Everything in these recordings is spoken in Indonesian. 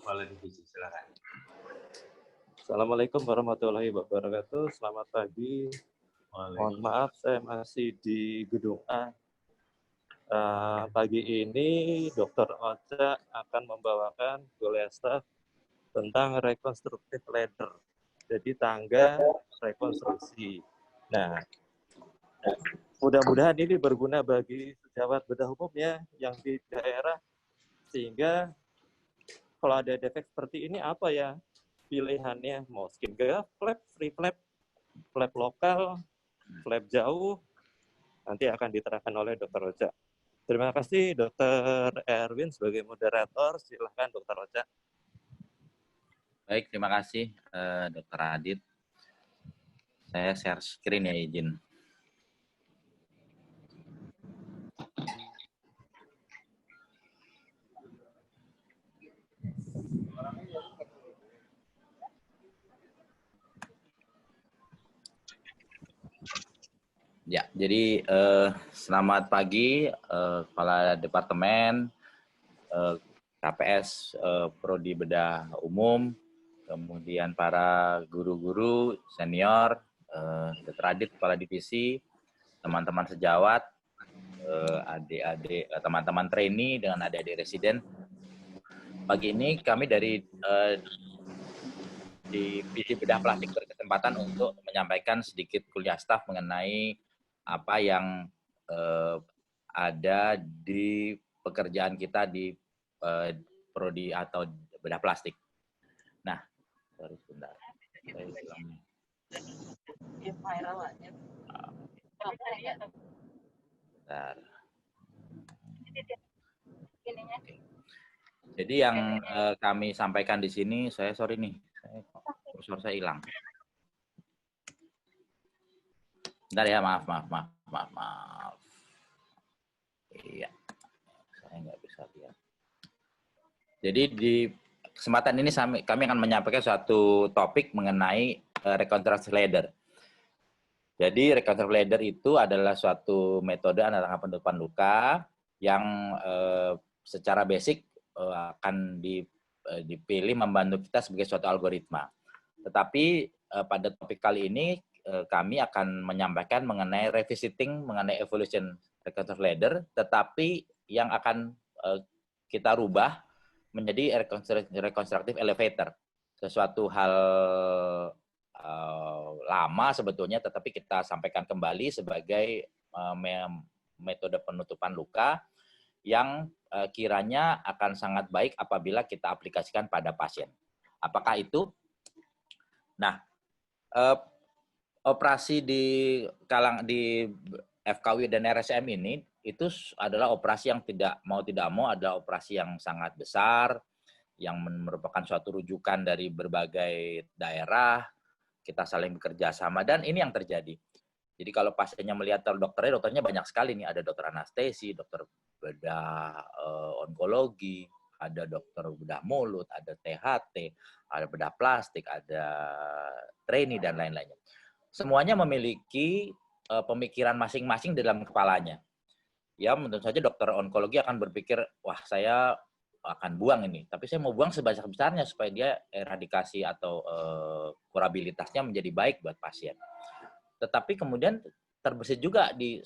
Kepala Divisi, silakan. Assalamualaikum warahmatullahi wabarakatuh. Selamat pagi. Mohon maaf, saya masih di gedung A. Pagi ini Dr. Ocha akan membawakan kuliah staff tentang rekonstruktif ladder. Jadi tangga rekonstruksi. Nah, mudah-mudahan ini berguna bagi sejawat bedah umum ya yang di daerah, sehingga kalau ada defek seperti ini apa ya pilihannya, mau skin graft, flap, free flap, flap lokal, flap jauh, nanti akan diterangkan oleh Dr. Ocha. Terima kasih Dr. Erwin sebagai moderator. Silahkan Dr. Ocha. Baik, terima kasih Dr. Adit. Saya share screen ya, izin. Ya, jadi selamat pagi Kepala Departemen, KPS, Prodi Bedah Umum, kemudian para guru-guru senior, Dr. Adit Kepala Divisi, teman-teman sejawat, adik-adik, teman-teman trainee dengan adik-adik residen. Pagi ini kami dari Divisi Bedah Plastik berkesempatan untuk menyampaikan sedikit kuliah staf mengenai apa yang ada di pekerjaan kita di prodi atau bedah plastik. Nah, sorry sebentar. Saya ulang. Bentar. Jadi yang kami sampaikan di sini, sorry nih, kursor saya hilang. Bentar ya, maaf. Iya, saya nggak bisa lihat. Jadi di kesempatan ini kami akan menyampaikan suatu topik mengenai reconstructive ladder. Jadi reconstructive ladder itu adalah suatu metode anatomi penutupan luka yang secara basic akan dipilih membantu kita sebagai suatu algoritma. Tetapi pada topik kali ini kami akan menyampaikan mengenai revisiting mengenai evolution reconstructive ladder, tetapi yang akan kita rubah menjadi reconstructive elevator. Sesuatu hal lama sebetulnya, tetapi kita sampaikan kembali sebagai metode penutupan luka yang kiranya akan sangat baik apabila kita aplikasikan pada pasien. Apakah itu? Nah, operasi di FKW dan RSM ini itu adalah operasi yang tidak mau adalah operasi yang sangat besar, yang merupakan suatu rujukan dari berbagai daerah, kita saling bekerja sama, dan ini yang terjadi. Jadi kalau pasiennya melihat dokternya banyak sekali nih, ada dokter anestesi, dokter bedah onkologi, ada dokter bedah mulut, ada THT, ada bedah plastik, ada trainee, dan lain-lainnya. Semuanya memiliki pemikiran masing-masing dalam kepalanya. Ya, tentu saja dokter onkologi akan berpikir, wah saya akan buang ini, tapi saya mau buang sebesar-besarnya supaya dia eradikasi atau kurabilitasnya menjadi baik buat pasien. Tetapi kemudian terbesit juga di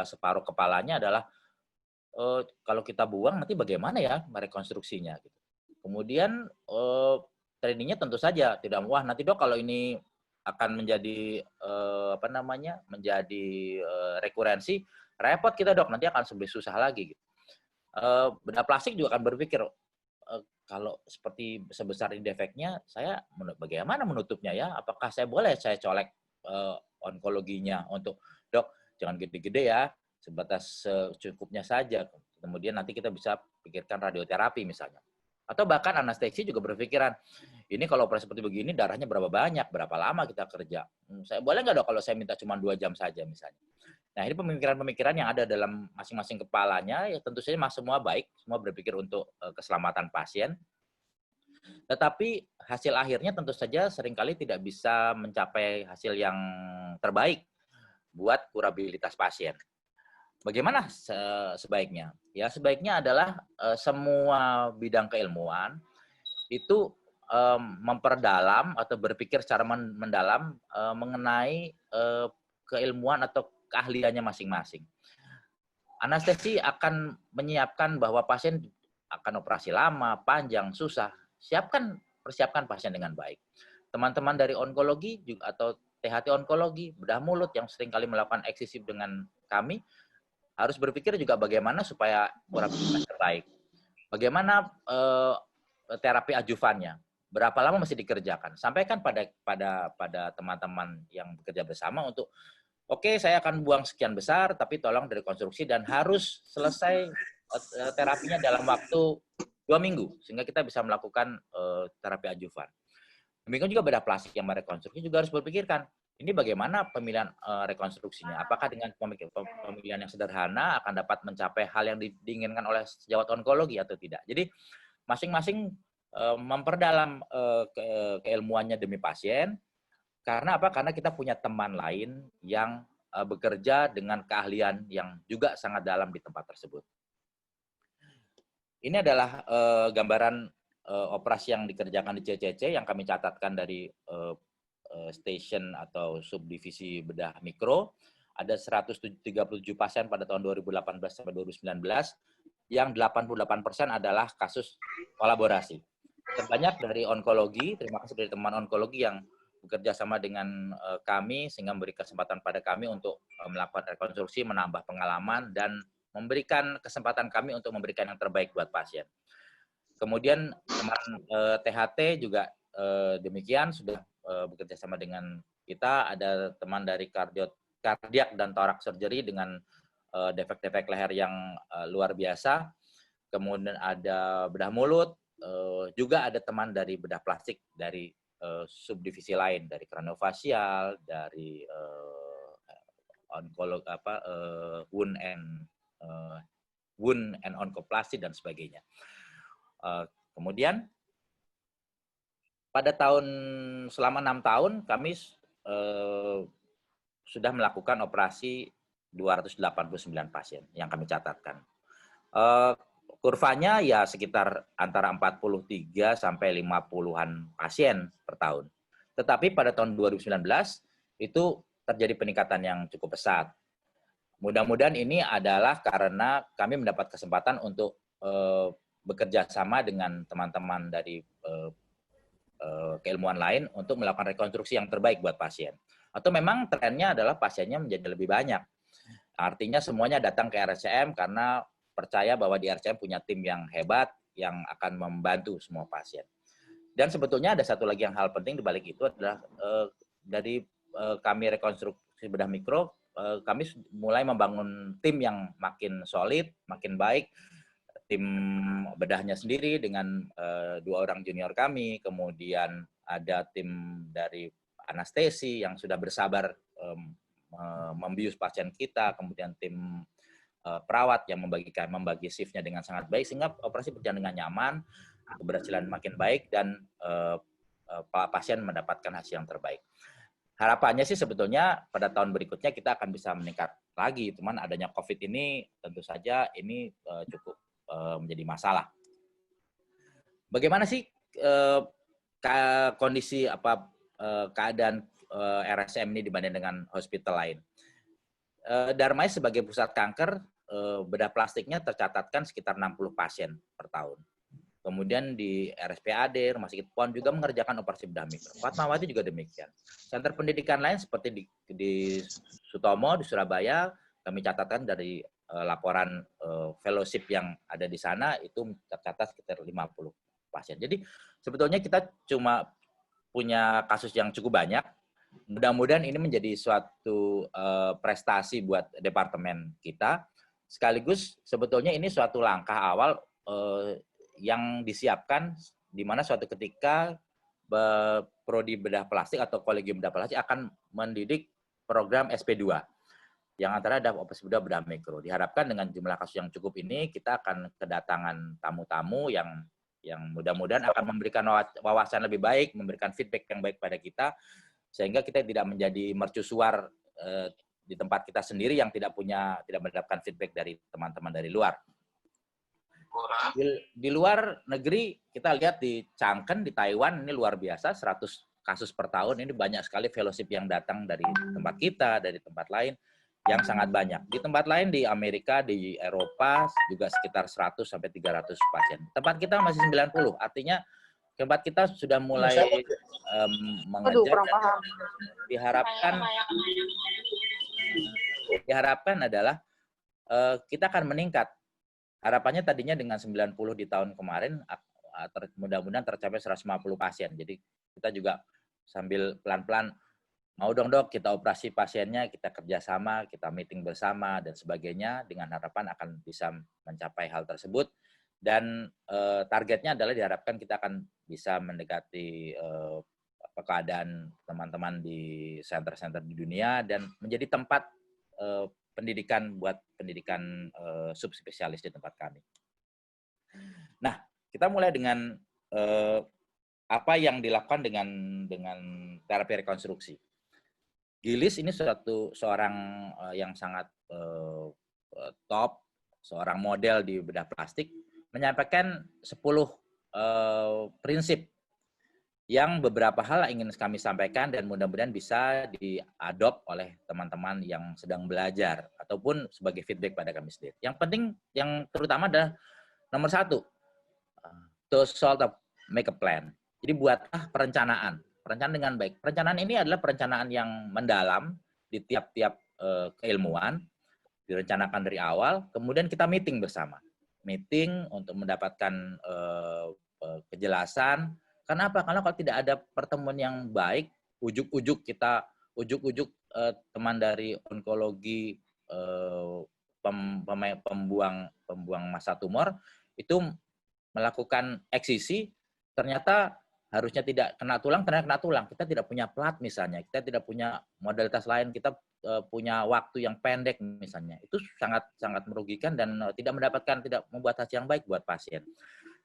separuh kepalanya adalah kalau kita buang nanti bagaimana ya merekonstruksinya gitu. Kemudian trainingnya tentu saja tidak, wah nanti dok kalau ini akan menjadi menjadi rekurensi, repot kita dok, nanti akan lebih susah lagi gitu. Bedah plastik juga akan berpikir kalau seperti sebesar ini defeknya, saya bagaimana menutupnya ya? Apakah saya boleh saya colek onkologinya untuk dok jangan gede-gede ya, sebatas secukupnya saja. Kemudian nanti kita bisa pikirkan radioterapi misalnya. Atau bahkan anestesi juga berpikiran, ini kalau operasi seperti begini darahnya berapa banyak, berapa lama kita kerja. Saya boleh nggak dok kalau saya minta cuma 2 jam saja misalnya. Nah ini pemikiran-pemikiran yang ada dalam masing-masing kepalanya, ya tentu saja semua baik, semua berpikir untuk keselamatan pasien. Tetapi hasil akhirnya tentu saja seringkali tidak bisa mencapai hasil yang terbaik buat kurabilitas pasien. Bagaimana sebaiknya? Ya, sebaiknya adalah semua bidang keilmuan itu memperdalam atau berpikir secara mendalam mengenai keilmuan atau keahliannya masing-masing. Anestesi akan menyiapkan bahwa pasien akan operasi lama, panjang, susah. Persiapkan pasien dengan baik. Teman-teman dari onkologi juga atau THT onkologi, bedah mulut yang seringkali melakukan eksisif dengan kami, harus berpikir juga bagaimana supaya terapinya terbaik. Bagaimana terapi ajuvannya? Berapa lama mesti dikerjakan? Sampaikan pada teman-teman yang bekerja bersama untuk oke, saya akan buang sekian besar, tapi tolong direkonstruksi dan harus selesai terapinya dalam waktu 2 minggu, sehingga kita bisa melakukan terapi ajuvan. Demikian juga bedah plastik yang merekonstruksi juga harus berpikirkan, ini bagaimana pemilihan rekonstruksinya? Apakah dengan pemilihan yang sederhana akan dapat mencapai hal yang diinginkan oleh sejawat onkologi atau tidak? Jadi masing-masing memperdalam keilmuannya demi pasien. Karena apa? Karena kita punya teman lain yang bekerja dengan keahlian yang juga sangat dalam di tempat tersebut. Ini adalah gambaran operasi yang dikerjakan di CCC yang kami catatkan dari station atau subdivisi bedah mikro. Ada 137 pasien pada tahun 2018 sampai 2019, yang 88% adalah kasus kolaborasi. Terbanyak dari onkologi, terima kasih dari teman onkologi yang bekerja sama dengan kami sehingga memberi kesempatan pada kami untuk melakukan rekonstruksi, menambah pengalaman, dan memberikan kesempatan kami untuk memberikan yang terbaik buat pasien. Kemudian teman THT juga demikian sudah bekerja sama dengan kita. Ada teman dari kardiak dan thorax surgery dengan defek-defek leher yang luar biasa. Kemudian ada bedah mulut, juga ada teman dari bedah plastik dari subdivisi lain, dari kraniofacial, dari onkolog wound and onkoplasti dan sebagainya. Kemudian pada selama 6 tahun kami sudah melakukan operasi 289 pasien yang kami catatkan. Kurvanya ya sekitar antara 43 sampai 50-an pasien per tahun. Tetapi pada tahun 2019 itu terjadi peningkatan yang cukup pesat. Mudah-mudahan ini adalah karena kami mendapat kesempatan untuk bekerja sama dengan teman-teman dari keilmuan lain untuk melakukan rekonstruksi yang terbaik buat pasien. Atau memang trennya adalah pasiennya menjadi lebih banyak. Artinya semuanya datang ke RSCM karena percaya bahwa di RSCM punya tim yang hebat yang akan membantu semua pasien. Dan sebetulnya ada satu lagi yang hal penting di balik itu adalah dari kami rekonstruksi bedah mikro, kami mulai membangun tim yang makin solid, makin baik. Tim bedahnya sendiri dengan 2 orang junior kami, kemudian ada tim dari anestesi yang sudah bersabar membius pasien kita, kemudian tim perawat yang membagi shift-nya dengan sangat baik sehingga operasi berjalan dengan nyaman, keberhasilan makin baik dan pasien mendapatkan hasil yang terbaik. Harapannya sih sebetulnya pada tahun berikutnya kita akan bisa meningkat lagi, cuman adanya COVID ini tentu saja ini cukup menjadi masalah. Bagaimana sih kondisi keadaan RSCM ini dibanding dengan hospital lain? Darmais sebagai pusat kanker, bedah plastiknya tercatatkan sekitar 60 pasien per tahun. Kemudian di RSPAD, Rumah Sakit PON juga mengerjakan operasi bedah mikro. Fatmawati juga demikian. Center pendidikan lain seperti di Sutomo, di Surabaya, kami catatkan dari laporan fellowship yang ada di sana, itu tercatat sekitar 50 pasien. Jadi sebetulnya kita cuma punya kasus yang cukup banyak. Mudah-mudahan ini menjadi suatu prestasi buat departemen kita. Sekaligus sebetulnya ini suatu langkah awal yang disiapkan di mana suatu ketika prodi bedah plastik atau kolegium bedah plastik akan mendidik program SP2 yang antara ada operasi bedah mikro. Diharapkan dengan jumlah kasus yang cukup ini kita akan kedatangan tamu-tamu yang mudah-mudahan akan memberikan wawasan lebih baik, memberikan feedback yang baik pada kita, sehingga kita tidak menjadi mercusuar di tempat kita sendiri yang tidak mendapatkan feedback dari teman-teman dari luar. Di luar negeri kita lihat di Changken di Taiwan ini luar biasa, 100 kasus per tahun, ini banyak sekali fellowship yang datang dari tempat kita, dari tempat lain yang sangat banyak. Di tempat lain di Amerika, di Eropa juga sekitar 100 sampai 300 pasien. Tempat kita masih 90, artinya tempat kita sudah mulai mengejar dan diharapkan adalah kita akan meningkat. Harapannya tadinya dengan 90 di tahun kemarin, mudah-mudahan tercapai 150 pasien. Jadi kita juga sambil pelan-pelan, mau dong dok, kita operasi pasiennya, kita kerjasama, kita meeting bersama, dan sebagainya, dengan harapan akan bisa mencapai hal tersebut. Dan targetnya adalah diharapkan kita akan bisa mendekati keadaan teman-teman di center-center di dunia, dan menjadi tempat pendidikan buat pendidikan subspesialis di tempat kami. Nah, kita mulai dengan apa yang dilakukan dengan terapi rekonstruksi. Gilis ini seorang yang sangat top, seorang model di bedah plastik, menyampaikan 10 prinsip yang beberapa hal ingin kami sampaikan dan mudah-mudahan bisa diadop oleh teman-teman yang sedang belajar ataupun sebagai feedback pada kami sendiri. Yang penting, yang terutama adalah nomor 1, to sort of make a plan. Jadi buatlah perencanaan dengan baik. Perencanaan ini adalah perencanaan yang mendalam di tiap-tiap keilmuan, direncanakan dari awal, kemudian kita meeting bersama. Meeting untuk mendapatkan kejelasan. Kenapa? Karena kalau tidak ada pertemuan yang baik, ujuk-ujuk teman dari onkologi pembuang massa tumor itu melakukan eksisi, ternyata harusnya tidak kena tulang, ternyata kena tulang. Kita tidak punya plat misalnya, kita tidak punya modalitas lain, kita punya waktu yang pendek misalnya. Itu sangat merugikan dan tidak membuat hasil yang baik buat pasien.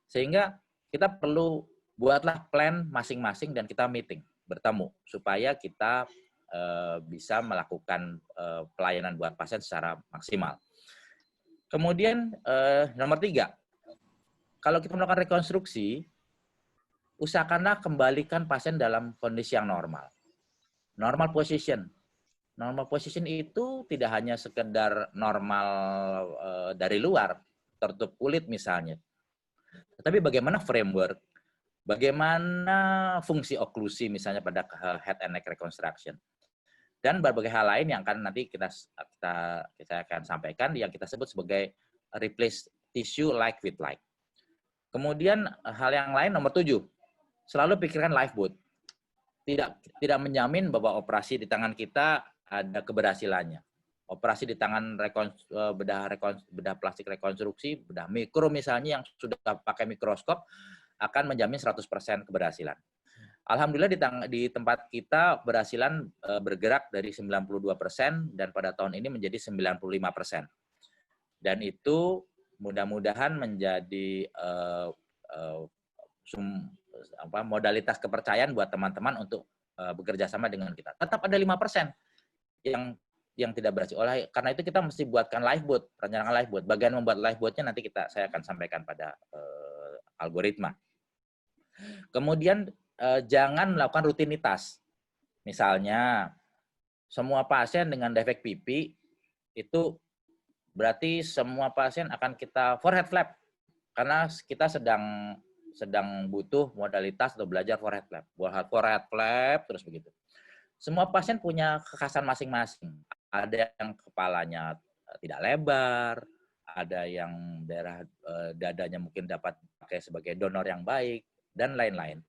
Sehingga kita perlu buatlah plan masing-masing dan kita meeting, bertemu, supaya kita bisa melakukan pelayanan buat pasien secara maksimal. Kemudian nomor 3, kalau kita melakukan rekonstruksi, usahakanlah kembalikan pasien dalam kondisi yang normal. Normal position. Normal position itu tidak hanya sekedar normal dari luar, tertutup kulit misalnya. Tetapi bagaimana framework, bagaimana fungsi oklusi misalnya pada head and neck reconstruction. Dan berbagai hal lain yang akan nanti kita akan sampaikan yang kita sebut sebagai replace tissue like with like. Kemudian hal yang lain nomor 7, selalu pikirkan lifeboat. Tidak menjamin bahwa operasi di tangan kita ada keberhasilannya. Operasi di tangan bedah plastik rekonstruksi, bedah mikro misalnya yang sudah pakai mikroskop akan menjamin 100% keberhasilan. Alhamdulillah di tempat kita berhasilan bergerak dari 92% dan pada tahun ini menjadi 95%. Dan itu mudah-mudahan menjadi modalitas kepercayaan buat teman-teman untuk bekerja sama dengan kita. Tetap ada 5% yang tidak berhasil. Karena itu kita mesti buatkan lifeboat, perencanaan lifeboat. Bagian membuat lifeboatnya nanti saya akan sampaikan pada algoritma. Kemudian jangan melakukan rutinitas. Misalnya semua pasien dengan defek pipi itu berarti semua pasien akan kita forehead flap karena kita sedang butuh modalitas atau belajar forehead flap. Forehead flap terus begitu. Semua pasien punya kekhasan masing-masing. Ada yang kepalanya tidak lebar, ada yang daerah dadanya mungkin dapat pakai sebagai donor yang baik, dan lain-lain.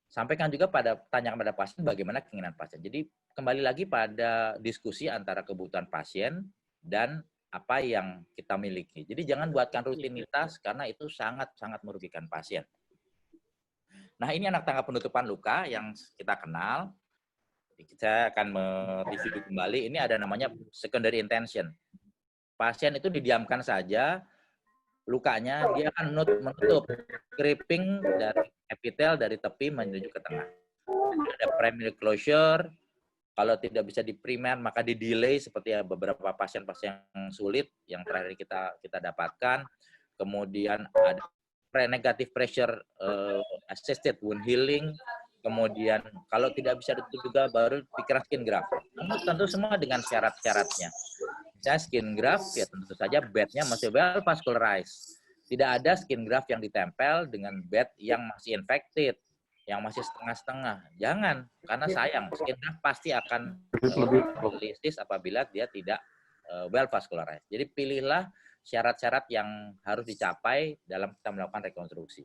Sampaikan juga tanyakan pada pasien bagaimana keinginan pasien. Jadi kembali lagi pada diskusi antara kebutuhan pasien dan apa yang kita miliki. Jadi jangan buatkan rutinitas karena itu sangat merugikan pasien. Nah, ini anak tangga penutupan luka yang kita kenal. Saya akan mereview kembali. Ini ada namanya secondary intention. Pasien itu didiamkan saja, lukanya dia akan menutup creeping dari epitel dari tepi menuju ke tengah. Ada primary closure, Kalau tidak bisa di primer, maka di delay seperti beberapa pasien-pasien yang sulit yang terakhir kita dapatkan. Kemudian ada negative pressure assisted wound healing. Kemudian kalau tidak bisa itu juga baru pikiran skin graft. Tentu semua dengan syarat-syaratnya. Misalnya skin graft, ya tentu saja bednya masih well vascularized. Tidak ada skin graft yang ditempel dengan bed yang masih infected, yang masih setengah-setengah. Jangan, karena sayang. Skin graft pasti akan lisis apabila dia tidak well vascularized. Jadi pilihlah syarat-syarat yang harus dicapai dalam kita melakukan rekonstruksi.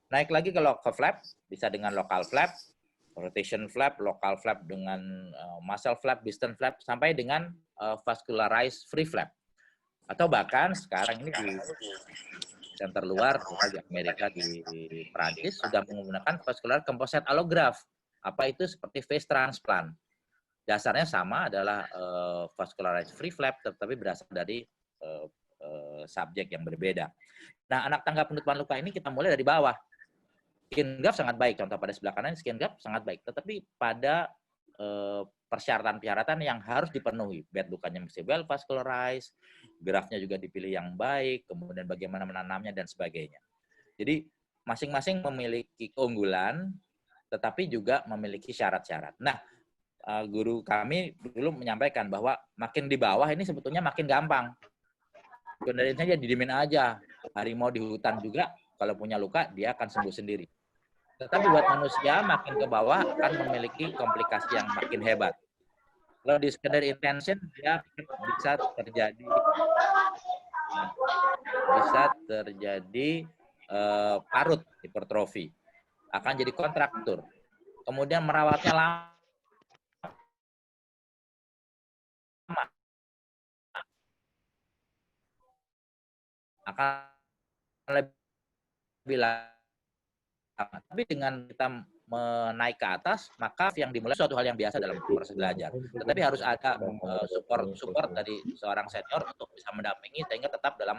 Naik lagi ke local flap, bisa dengan local flap, rotation flap, local flap dengan muscle flap, distant flap, sampai dengan vascularized free flap. Atau bahkan sekarang ini di center luar, di Amerika, di Prancis, sudah menggunakan vascular composite allograft. Apa itu? Seperti face transplant. Dasarnya sama, adalah vascularized free flap, tetapi berasal dari subjek yang berbeda. Nah, anak tangga penutupan luka ini kita mulai dari bawah. Skin graft sangat baik, contoh pada sebelah kanan skin graft sangat baik, tetapi pada persyaratan-persyaratan yang harus dipenuhi. Bed lukanya mesti well vascularized, graftnya juga dipilih yang baik, kemudian bagaimana menanamnya dan sebagainya. Jadi masing-masing memiliki keunggulan, tetapi juga memiliki syarat-syarat. Nah, guru kami dulu menyampaikan bahwa makin di bawah ini sebetulnya makin gampang. Sebenarnya saja didiemin aja. Harimau di hutan juga kalau punya luka dia akan sembuh sendiri. Tetapi buat manusia makin ke bawah akan memiliki komplikasi yang makin hebat. Kalau di secondary intention dia bisa terjadi parut hipertrofi, akan jadi kontraktur. Kemudian merawatnya lama, akan lebih lama. Tapi dengan kita menaik ke atas, maka yang dimulai suatu hal yang biasa dalam proses belajar. Tetapi harus ada support dari seorang senior untuk bisa mendampingi sehingga tetap dalam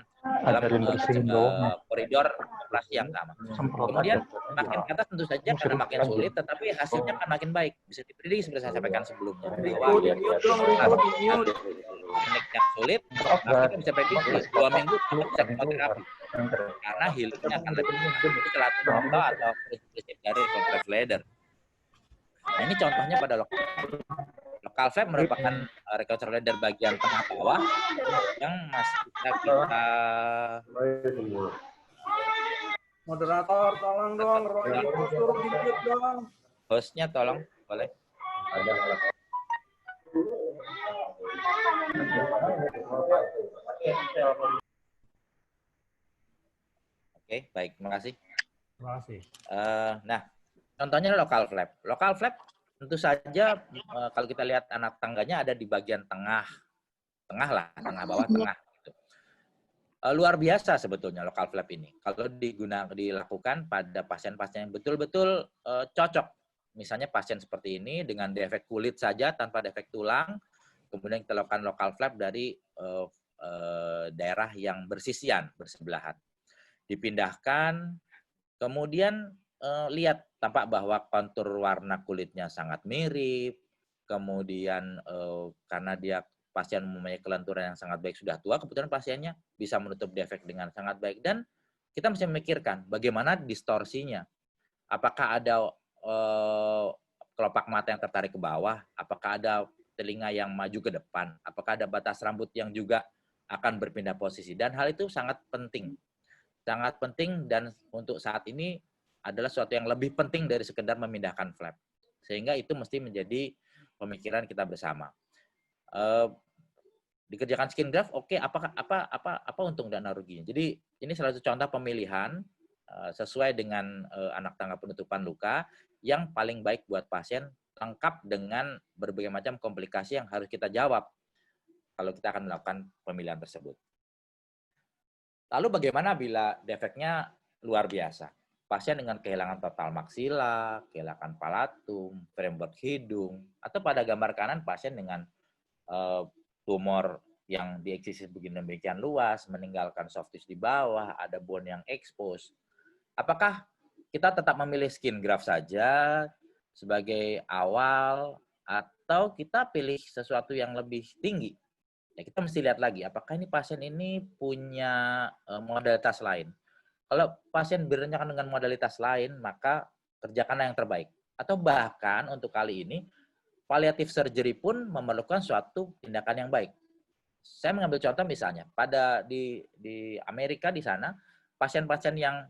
koridor operasi yang sama. Kemudian makin ke atas tentu saja karena makin sulit, tetapi hasilnya akan makin baik. Bisa diprediksi seperti saya sampaikan sebelumnya. Bahwa teknik yang sulit, kita bisa prediksi 2 minggu kita bisa kemoterapi. Karena healingnya akan lebih cepat. Itu salah satu contoh atau prinsip dari contrast leader. Nah, ini contohnya pada local flap merupakan reconstruct leader bagian tengah bawah yang masih bisa kita moderator tolong dong, Roy suruh di-mute dong. Hostnya tolong, boleh. Oke, baik, terima kasih. Terima kasih. Nah, contohnya local flap. Local flap tentu saja kalau kita lihat anak tangganya ada di bagian tengah lah, tengah bawah tengah. Gitu. Luar biasa sebetulnya local flap ini. Kalau dilakukan pada pasien-pasien yang betul-betul cocok. Misalnya pasien seperti ini dengan defek kulit saja tanpa defek tulang, kemudian kita lakukan local flap dari daerah yang bersisian, bersebelahan. Dipindahkan, kemudian lihat tampak bahwa kontur warna kulitnya sangat mirip, kemudian karena dia pasien mempunyai kelenturan yang sangat baik, sudah tua, kebetulan pasiennya bisa menutup defek dengan sangat baik, dan kita mesti memikirkan bagaimana distorsinya. Apakah ada kelopak mata yang tertarik ke bawah, apakah ada telinga yang maju ke depan, apakah ada batas rambut yang juga akan berpindah posisi, dan hal itu sangat penting. Sangat penting, dan untuk saat ini adalah sesuatu yang lebih penting dari sekedar memindahkan flap. Sehingga itu mesti menjadi pemikiran kita bersama. Dikerjakan skin graft, oke, apa untung dan ruginya. Jadi ini salah satu contoh pemilihan sesuai dengan anak tangga penutupan luka yang paling baik buat pasien, lengkap dengan berbagai macam komplikasi yang harus kita jawab kalau kita akan melakukan pemilihan tersebut. Lalu bagaimana bila defeknya luar biasa? Pasien dengan kehilangan total maksila, kehilangan palatum, framework hidung, atau pada gambar kanan pasien dengan tumor yang dieksisi demikian luas, meninggalkan soft tissue di bawah, ada bone yang expose. Apakah kita tetap memilih skin graft saja sebagai awal atau kita pilih sesuatu yang lebih tinggi. Ya, kita mesti lihat lagi, apakah ini pasien ini punya modalitas lain. Kalau pasien berencana dengan modalitas lain, maka kerjakanlah yang terbaik. Atau bahkan untuk kali ini, palliative surgery pun memerlukan suatu tindakan yang baik. Saya mengambil contoh misalnya, di Amerika di sana, pasien-pasien yang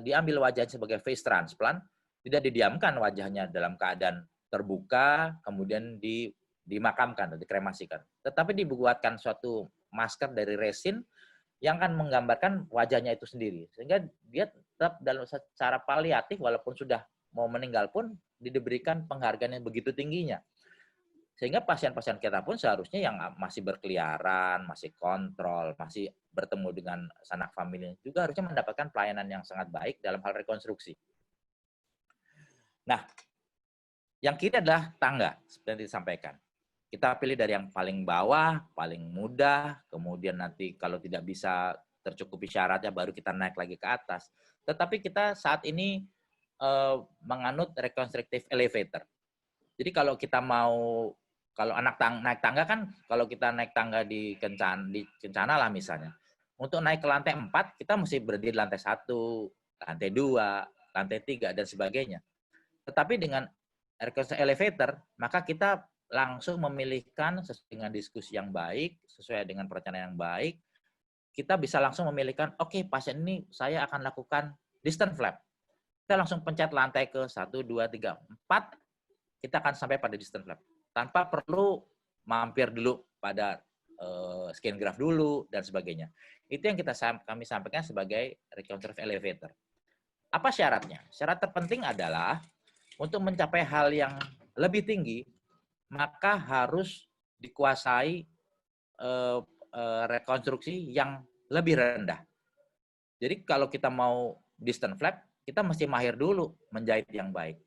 diambil wajahnya sebagai face transplant, tidak didiamkan wajahnya dalam keadaan terbuka, kemudian dimakamkan atau dikremasikan. Tetapi dibuatkan suatu masker dari resin yang akan menggambarkan wajahnya itu sendiri. Sehingga dia tetap dalam secara paliatif, walaupun sudah mau meninggal pun, diberikan penghargaan yang begitu tingginya. Sehingga pasien-pasien kita pun seharusnya yang masih berkeliaran, masih kontrol, masih bertemu dengan sanak famili, juga harusnya mendapatkan pelayanan yang sangat baik dalam hal rekonstruksi. Nah, yang kiri adalah tangga, seperti yang disampaikan. Kita pilih dari yang paling bawah, paling mudah, kemudian nanti kalau tidak bisa tercukupi syaratnya, baru kita naik lagi ke atas. Tetapi kita saat ini menganut reconstructive elevator. Jadi kalau kita mau, kalau naik tangga kan, kalau kita naik tangga di Kencana lah misalnya, untuk naik ke lantai 4, kita mesti berdiri di lantai 1, lantai 2, lantai 3, dan sebagainya. Tetapi dengan reconstructive elevator, maka kita langsung memilihkan sesuai dengan diskusi yang baik, sesuai dengan perencanaan yang baik, kita bisa langsung memilihkan, oke, pasien ini saya akan lakukan distant flap. Kita langsung pencet lantai ke 1, 2, 3, 4, kita akan sampai pada distant flap. Tanpa perlu mampir dulu pada skin graft dulu, dan sebagainya. Itu yang kami sampaikan sebagai reconstructive elevator. Apa syaratnya? Syarat terpenting adalah untuk mencapai hal yang lebih tinggi, maka harus dikuasai rekonstruksi yang lebih rendah. Jadi kalau kita mau distant flap, kita mesti mahir dulu menjahit yang baik.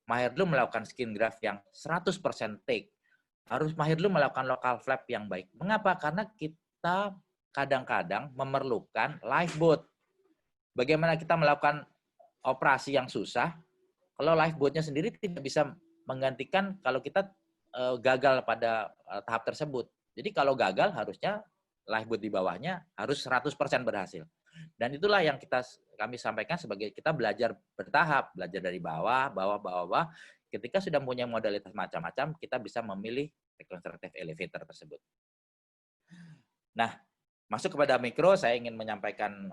Mahir dulu melakukan skin graft yang 100% take. Harus mahir dulu melakukan local flap yang baik. Mengapa? Karena kita kadang-kadang memerlukan lifeboat. Bagaimana kita melakukan operasi yang susah, kalau lifeboatnya sendiri tidak bisa menggantikan kalau kita gagal pada tahap tersebut. Jadi kalau gagal harusnya lifeboat di bawahnya harus 100% berhasil. Dan itulah yang kami sampaikan sebagai kita belajar bertahap, belajar dari bawah. Ketika sudah punya modalitas macam-macam, kita bisa memilih reconstructive elevator tersebut. Nah, masuk kepada mikro, saya ingin mengingatkan,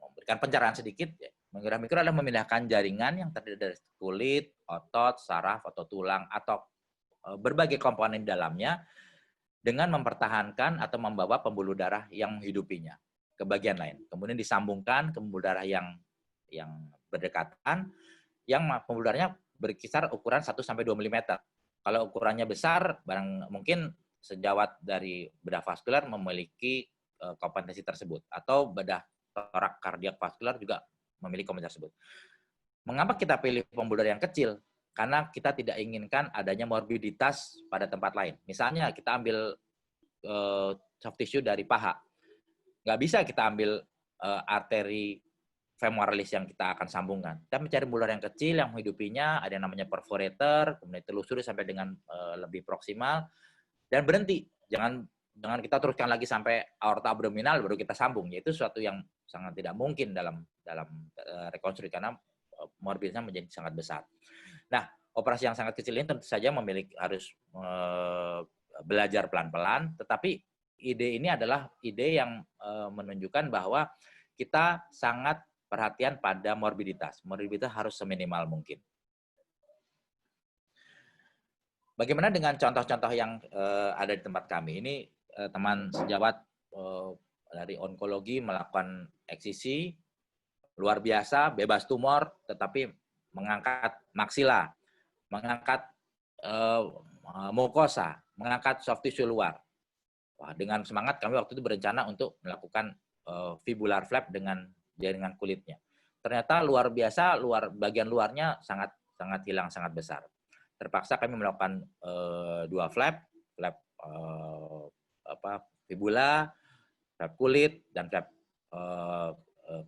memberikan pencerahan sedikit. Menggerak mikro adalah memindahkan jaringan yang terdiri dari kulit, otot, saraf, atau tulang, atau berbagai komponen dalamnya dengan mempertahankan atau membawa pembuluh darah yang menghidupinya ke bagian lain. Kemudian disambungkan ke pembuluh darah yang berdekatan, yang pembuluh darahnya berkisar ukuran 1-2 mm. Kalau ukurannya besar, barang mungkin sejawat dari bedah vaskular memiliki kompetensi tersebut. Atau bedah torak kardiak vaskular juga memiliki kompetensi tersebut. Mengapa kita pilih pembuluh darah yang kecil? Karena kita tidak inginkan adanya morbiditas pada tempat lain. Misalnya kita ambil soft tissue dari paha. Nggak bisa kita ambil arteri femoralis yang kita akan sambungkan. Kita mencari pembuluh darah yang kecil yang menghidupinya, ada yang namanya perforator, kemudian telusuri sampai dengan lebih proksimal, dan berhenti. Jangan kita teruskan lagi sampai aorta abdominal baru kita sambung. Itu suatu yang sangat tidak mungkin dalam rekonstruksi karena morbiditasnya menjadi sangat besar. Nah, operasi yang sangat kecil ini tentu saja harus belajar pelan-pelan, tetapi ide ini adalah ide yang menunjukkan bahwa kita sangat perhatian pada morbiditas. Morbiditas harus seminimal mungkin. Bagaimana dengan contoh-contoh yang ada di tempat kami? Ini teman sejawat dari onkologi melakukan eksisi luar biasa, bebas tumor, tetapi mengangkat maksila, mengangkat mukosa, mengangkat soft tissue luar. Wah, dengan semangat kami waktu itu berencana untuk melakukan fibular flap dengan jaringan kulitnya. Ternyata luar biasa, bagian luarnya sangat hilang, sangat besar. Terpaksa kami melakukan 2 flap fibula, flap kulit, dan flap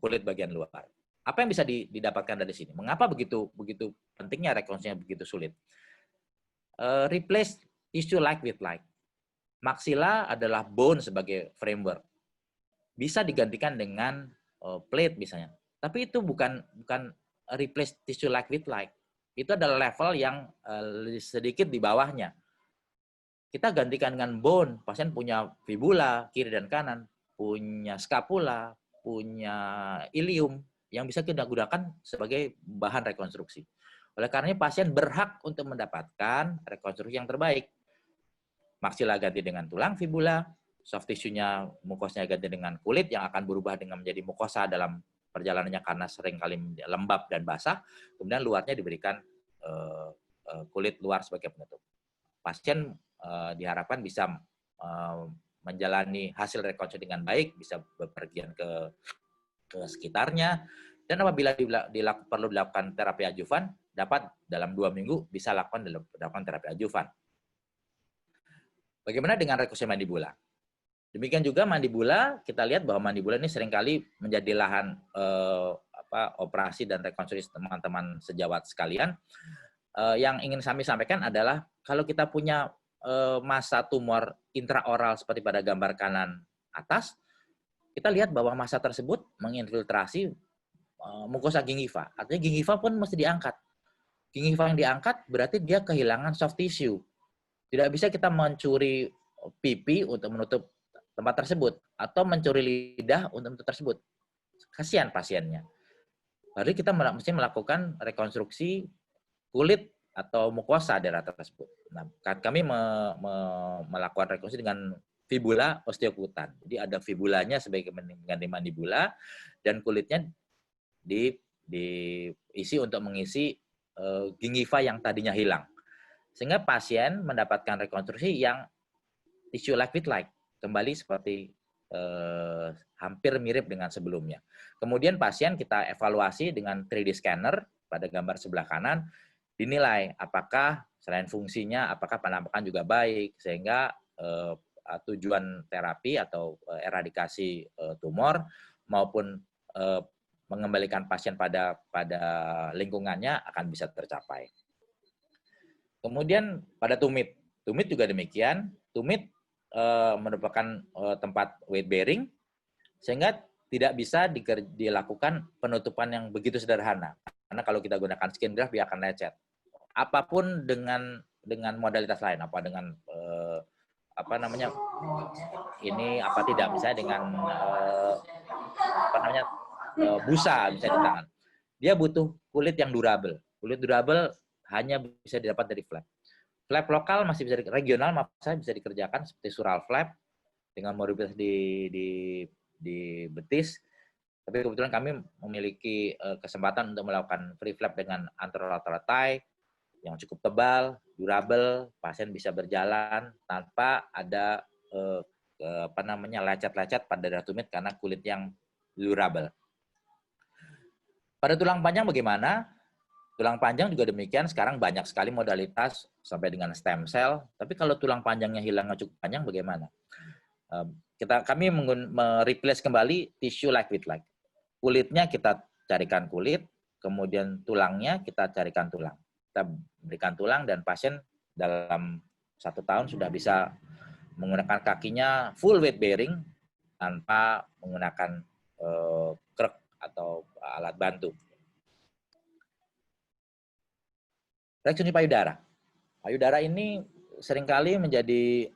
kulit bagian luar. Apa yang bisa didapatkan dari sini? Mengapa begitu pentingnya rekonstruksinya begitu sulit? Replace tissue like with like. Maxilla adalah bone sebagai framework. Bisa digantikan dengan plate misalnya. Tapi itu bukan replace tissue like with like. Itu adalah level yang sedikit di bawahnya. Kita gantikan dengan bone. Pasien punya fibula kiri dan kanan, punya scapula, punya ilium yang bisa kita gunakan sebagai bahan rekonstruksi. Oleh karenanya pasien berhak untuk mendapatkan rekonstruksi yang terbaik. Maxilla ganti dengan tulang fibula, soft tissue-nya, mukosnya ganti dengan kulit yang akan berubah dengan menjadi mukosa dalam perjalanannya karena seringkali lembab dan basah, kemudian luarnya diberikan kulit luar sebagai penutup. Pasien diharapkan bisa menjalani hasil rekonstruksi dengan baik, bisa bepergian ke sekitarnya, dan apabila perlu dilakukan terapi adjuvan, dapat dalam 2 minggu bisa lakukan terapi adjuvan. Bagaimana dengan rekonstruksi mandibula? Demikian juga mandibula, kita lihat bahwa mandibula ini seringkali menjadi lahan operasi dan rekonstruksi teman-teman sejawat sekalian. Yang ingin kami sampaikan adalah kalau kita punya massa tumor intraoral seperti pada gambar kanan atas, kita lihat bahwa massa tersebut menginfiltrasi mukosa gingiva. Artinya gingiva pun mesti diangkat. Gingiva yang diangkat berarti dia kehilangan soft tissue. Tidak bisa kita mencuri pipi untuk menutup tempat tersebut atau mencuri lidah untuk menutup tersebut. Kasihan pasiennya. Lalu kita mesti melakukan rekonstruksi kulit atau mukosa daerah tersebut. Nah, kami melakukan rekonstruksi dengan fibula osteokutan. Jadi ada fibulanya sebagai pengganti mandibula dan kulitnya diisi untuk mengisi gingiva yang tadinya hilang. Sehingga pasien mendapatkan rekonstruksi yang tissue like with like, kembali seperti hampir mirip dengan sebelumnya. Kemudian pasien kita evaluasi dengan 3D scanner pada gambar sebelah kanan, dinilai apakah selain fungsinya, apakah penampakan juga baik, sehingga tujuan terapi atau eradikasi tumor maupun mengembalikan pasien pada lingkungannya akan bisa tercapai. Kemudian pada tumit juga demikian. Tumit merupakan tempat weight bearing, sehingga tidak bisa dilakukan penutupan yang begitu sederhana. Karena kalau kita gunakan skin graft dia akan lecet. Apapun dengan modalitas lain, dengan tidak misalnya dengan busa misalnya di tangan. Dia butuh kulit yang durable. Kulit durable hanya bisa didapat dari flap. Flap lokal masih bisa regional bisa dikerjakan seperti sural flap dengan mobilitas di betis. Tapi kebetulan kami memiliki kesempatan untuk melakukan free flap dengan anterolateral thigh yang cukup tebal, durable, pasien bisa berjalan tanpa ada lecet-lecet pada daerah tumit karena kulit yang durable. Pada tulang panjang bagaimana? Tulang panjang juga demikian, sekarang banyak sekali modalitas sampai dengan stem cell. Tapi kalau tulang panjangnya hilangnya cukup panjang bagaimana? Kami mereplace kembali tissue like with like. Kulitnya kita carikan kulit, kemudian tulangnya kita carikan tulang. Kita berikan tulang dan pasien dalam 1 tahun sudah bisa menggunakan kakinya full weight bearing tanpa menggunakan krek atau alat bantu. Rekonstruksi payudara. Payudara ini seringkali menjadi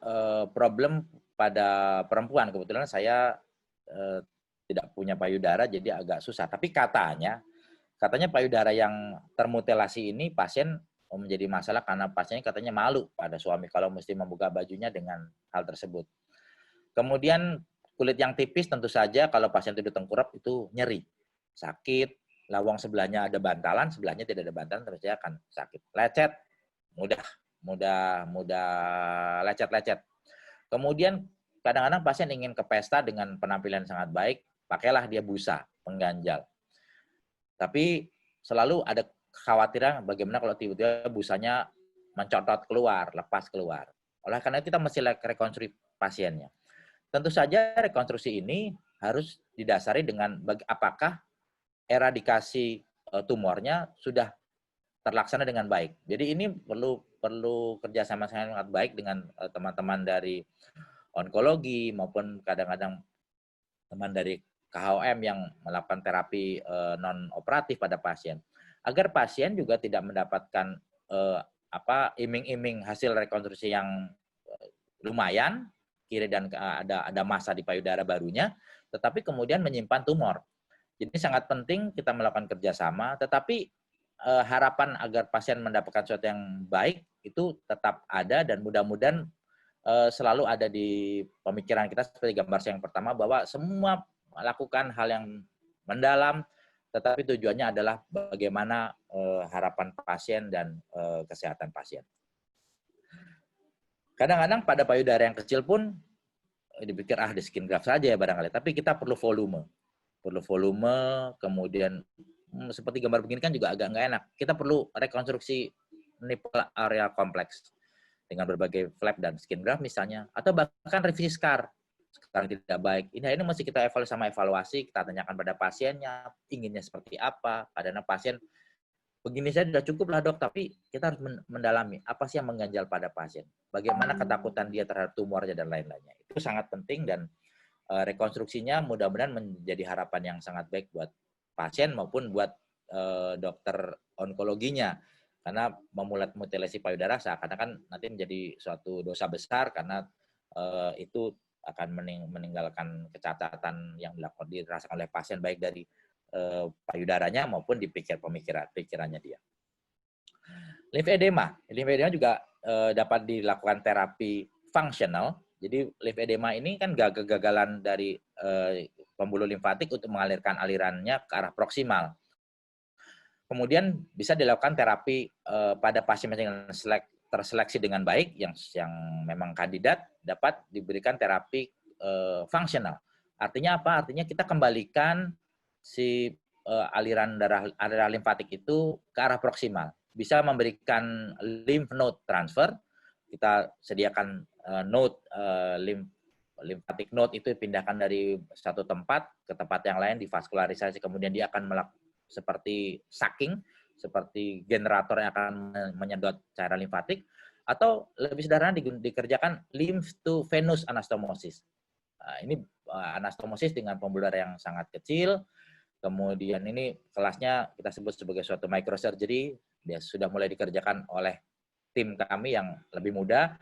problem pada perempuan. Kebetulan saya tidak punya payudara, jadi agak susah. Tapi katanya payudara yang termutilasi ini pasien menjadi masalah karena pasiennya katanya malu pada suami kalau mesti membuka bajunya dengan hal tersebut. Kemudian kulit yang tipis tentu saja kalau pasien tidur tengkurap itu nyeri, sakit. Lawang sebelahnya ada bantalan, sebelahnya tidak ada bantalan, terus dia akan sakit. Lecet, mudah lecet-lecet. Kemudian kadang-kadang pasien ingin ke pesta dengan penampilan sangat baik, pakailah dia busa, pengganjal. Tapi selalu ada kekhawatiran bagaimana kalau tiba-tiba busanya mencotot keluar, lepas keluar. Oleh karena itu kita mesti rekonstruksi pasiennya. Tentu saja rekonstruksi ini harus didasari dengan apakah eradikasi tumornya sudah terlaksana dengan baik. Jadi ini perlu kerjasama sangat baik dengan teman-teman dari onkologi maupun kadang-kadang teman dari KHOM yang melakukan terapi non operatif pada pasien, agar pasien juga tidak mendapatkan iming-iming hasil rekonstruksi yang lumayan, kiri dan ada massa di payudara barunya, tetapi kemudian menyimpan tumor. Jadi sangat penting kita melakukan kerjasama, tetapi harapan agar pasien mendapatkan sesuatu yang baik itu tetap ada, dan mudah-mudahan selalu ada di pemikiran kita seperti gambar saya yang pertama, bahwa semua melakukan hal yang mendalam, tetapi tujuannya adalah bagaimana harapan pasien dan kesehatan pasien. Kadang-kadang pada payudara yang kecil pun dipikir di skin graft saja ya barangkali, tapi kita perlu volume, kemudian seperti gambar begini kan juga agak nggak enak. Kita perlu rekonstruksi nipple area kompleks dengan berbagai flap dan skin graft misalnya, atau bahkan revisi scar sekarang tidak baik. Ini mesti kita evaluasi, kita tanyakan pada pasiennya inginnya seperti apa. Kadang-kadang pasien begini saya sudah cukup lah dok, tapi kita harus mendalami apa sih yang mengganjal pada pasien, bagaimana ketakutan dia terhadap tumornya dan lain-lainnya. Itu sangat penting, dan rekonstruksinya mudah-mudahan menjadi harapan yang sangat baik buat pasien maupun buat dokter onkologinya, karena memulai mutilasi payudara seakan-akan nanti menjadi suatu dosa besar, karena itu akan meninggalkan kecacatan yang dirasakan oleh pasien baik dari payudaranya maupun di pikirannya dia. Limfedema juga dapat dilakukan terapi fungsional. Jadi limfedema ini kan kegagalan dari pembuluh limfatik untuk mengalirkan alirannya ke arah proksimal. Kemudian bisa dilakukan terapi pada pasien yang terseleksi dengan baik, yang memang kandidat, dapat diberikan terapi fungsional. Artinya apa? Artinya kita kembalikan si aliran limfatik itu ke arah proksimal. Bisa memberikan lymph node transfer. Kita sediakan lymphatic node itu dipindahkan dari satu tempat ke tempat yang lain, divaskularisasi, kemudian dia akan seperti sucking, seperti generator yang akan menyedot cairan limfatik, atau lebih sederhana dikerjakan lymph to venous anastomosis. Ini anastomosis dengan pembuluh darah yang sangat kecil. Kemudian ini kelasnya kita sebut sebagai suatu microsurgery. Dia sudah mulai dikerjakan oleh tim kami yang lebih muda.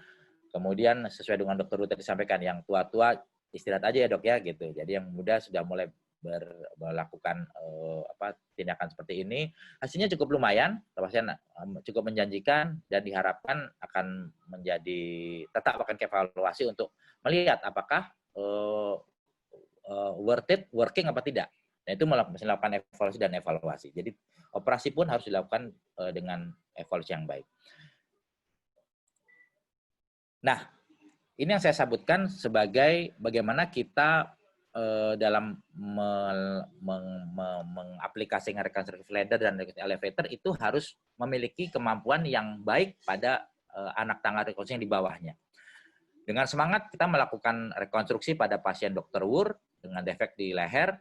Kemudian sesuai dengan Dr. Ruth tadi sampaikan, yang tua-tua istirahat aja ya dok ya gitu. Jadi yang muda sudah mulai melakukan tindakan seperti ini. Hasilnya cukup lumayan, pasien cukup menjanjikan, dan diharapkan akan tetap akan evaluasi untuk melihat apakah working apa tidak. Nah, itu melakukan evaluasi dan evaluasi. Jadi operasi pun harus dilakukan dengan evaluasi yang baik. Nah, ini yang saya sebutkan sebagai bagaimana kita dalam mengaplikasikan rekonstruksi ladder dan rekonstruksi elevator itu harus memiliki kemampuan yang baik pada anak tangga rekonstruksi yang di bawahnya. Dengan semangat kita melakukan rekonstruksi pada pasien Dr. Wur dengan defek di leher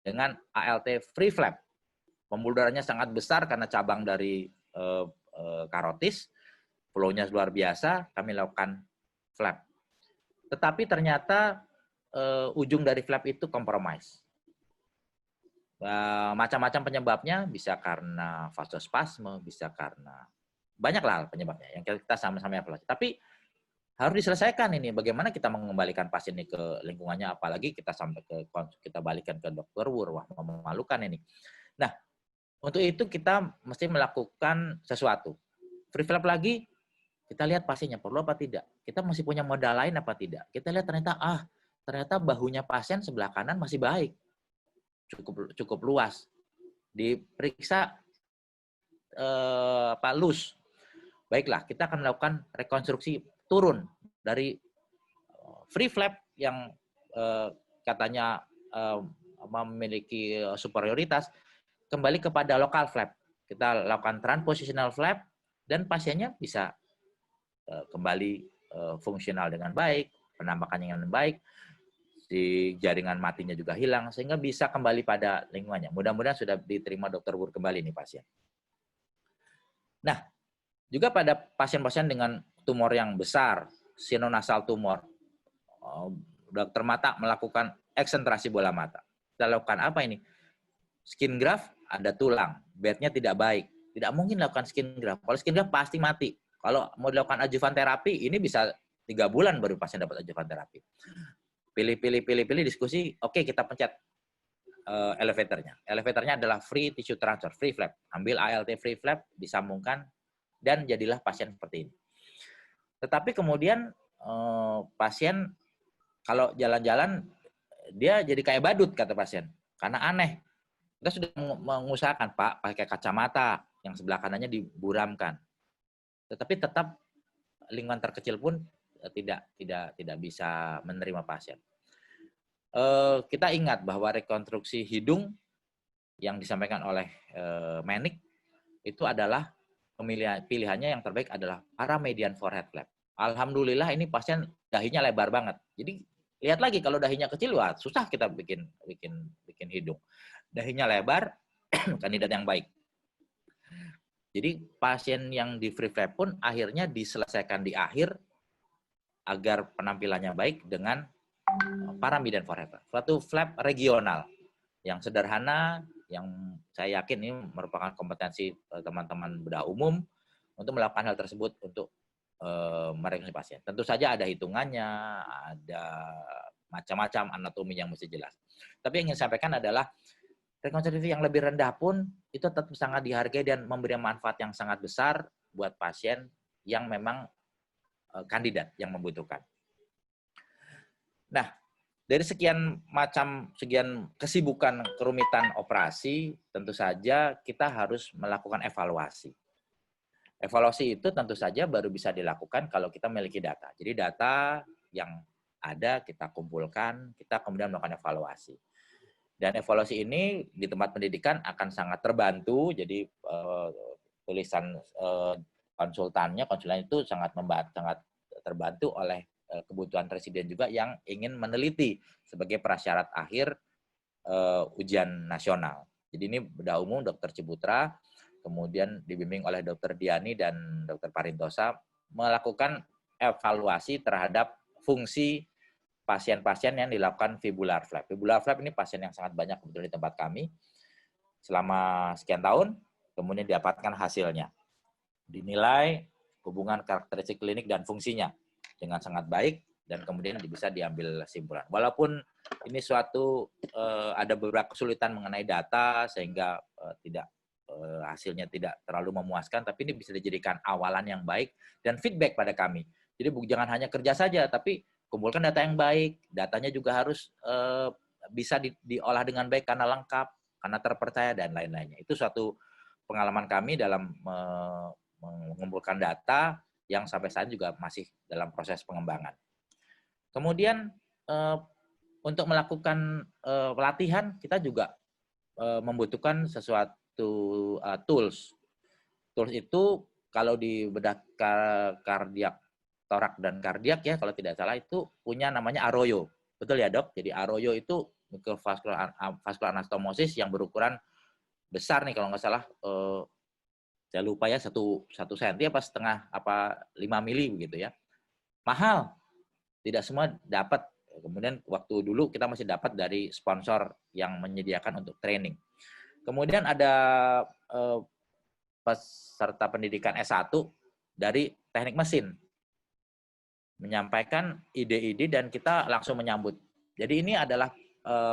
dengan ALT free flap. Pembuluh darahnya sangat besar karena cabang dari karotis, flow-nya luar biasa, kami lakukan flap. Tetapi ternyata ujung dari flap itu kompromis. Macam-macam penyebabnya, bisa karena vasospasme, bisa karena banyaklah penyebabnya yang kita sama-sama evaluasi. Tapi harus diselesaikan ini, bagaimana kita mengembalikan pasien ini ke lingkungannya, apalagi kita balikan ke Dr. Wur. Wah, memalukan ini. Nah, untuk itu kita mesti melakukan sesuatu. Free flap lagi, kita lihat pasiennya perlu apa tidak. Kita masih punya modal lain apa tidak. Kita lihat ternyata bahunya pasien sebelah kanan masih baik. Cukup luas. Diperiksa loose. Baiklah, kita akan melakukan rekonstruksi turun dari free flap yang katanya memiliki superioritas, kembali kepada local flap. Kita lakukan transpositional flap, dan pasiennya bisa kembali fungsional dengan baik, penampakannya dengan baik. si jaringan matinya juga hilang, sehingga bisa kembali pada lingkungannya. Mudah-mudahan sudah diterima dokter Wur kembali nih pasien. Nah, juga pada pasien-pasien dengan tumor yang besar, sinonasal tumor, dokter mata melakukan eksentrasi bola mata. Kita lakukan apa ini? Skin graft, ada tulang, bednya tidak baik. Tidak mungkin lakukan skin graft. Kalau skin graft pasti mati. Kalau mau dilakukan adjuvan terapi, ini bisa 3 bulan baru pasien dapat adjuvan terapi. Pilih, diskusi, oke kita pencet elevatornya. Elevatornya adalah free tissue transfer, free flap. Ambil ALT free flap, disambungkan, dan jadilah pasien seperti ini. Tetapi kemudian pasien kalau jalan-jalan, dia jadi kayak badut, kata pasien. Karena aneh. Kita sudah mengusahakan, Pak, pakai kacamata, yang sebelah kanannya diburamkan. Tetapi tetap lingkungan terkecil pun tidak bisa menerima pasien. Kita ingat bahwa rekonstruksi hidung yang disampaikan oleh Menik itu adalah pilihannya yang terbaik adalah paramedian forehead flap. Alhamdulillah ini pasien dahinya lebar banget. Jadi lihat lagi kalau dahinya kecil, wah susah kita bikin hidung. Dahinya lebar, kandidat yang baik. Jadi pasien yang di free flap pun akhirnya diselesaikan di akhir agar penampilannya baik dengan paramedian forehead flap. Suatu flap regional yang sederhana, yang saya yakin ini merupakan kompetensi teman-teman bedah umum untuk melakukan hal tersebut untuk merekonstruksi pasien. Tentu saja ada hitungannya, ada macam-macam anatomi yang mesti jelas. Tapi yang ingin saya sampaikan adalah rekonstruksi yang lebih rendah pun itu tetap sangat dihargai dan memberi manfaat yang sangat besar buat pasien yang memang kandidat yang membutuhkan. Nah, dari sekian kesibukan kerumitan operasi, tentu saja kita harus melakukan evaluasi. Evaluasi itu tentu saja baru bisa dilakukan kalau kita memiliki data. Jadi data yang ada kita kumpulkan, kita kemudian melakukan evaluasi. Dan evaluasi ini di tempat pendidikan akan sangat terbantu. Jadi tulisan konsultan itu sangat terbantu oleh kebutuhan presiden juga yang ingin meneliti sebagai prasyarat akhir ujian nasional. Jadi ini bedah umum Dr. Ciputra, kemudian dibimbing oleh Dr. Diani dan Dr. Parintosa melakukan evaluasi terhadap fungsi pasien-pasien yang dilakukan fibular flap. Fibular flap ini pasien yang sangat banyak kebetulan di tempat kami selama sekian tahun, kemudian didapatkan hasilnya. Dinilai hubungan karakteristik klinik dan fungsinya dengan sangat baik dan kemudian bisa diambil kesimpulan. Walaupun ini ada beberapa kesulitan mengenai data sehingga hasilnya tidak terlalu memuaskan, tapi ini bisa dijadikan awalan yang baik dan feedback pada kami. Jadi jangan hanya kerja saja, tapi kumpulkan data yang baik, datanya juga harus bisa diolah dengan baik karena lengkap, karena terpercaya dan lain-lainnya. Itu suatu pengalaman kami dalam mengumpulkan data yang sampai saat juga masih dalam proses pengembangan. Kemudian untuk melakukan pelatihan kita juga membutuhkan sesuatu tools. Tools itu kalau di bedah kardiak, torak dan kardiak ya kalau tidak salah itu punya namanya Arroyo. Betul ya dok? Jadi Arroyo itu microvascular anastomosis yang berukuran besar nih kalau nggak salah. Saya lupa ya 1 senti apa setengah apa 5 mili begitu ya. Mahal. Tidak semua dapat. Kemudian waktu dulu kita masih dapat dari sponsor yang menyediakan untuk training. Kemudian ada peserta pendidikan S1 dari teknik mesin menyampaikan ide-ide dan kita langsung menyambut. Jadi ini adalah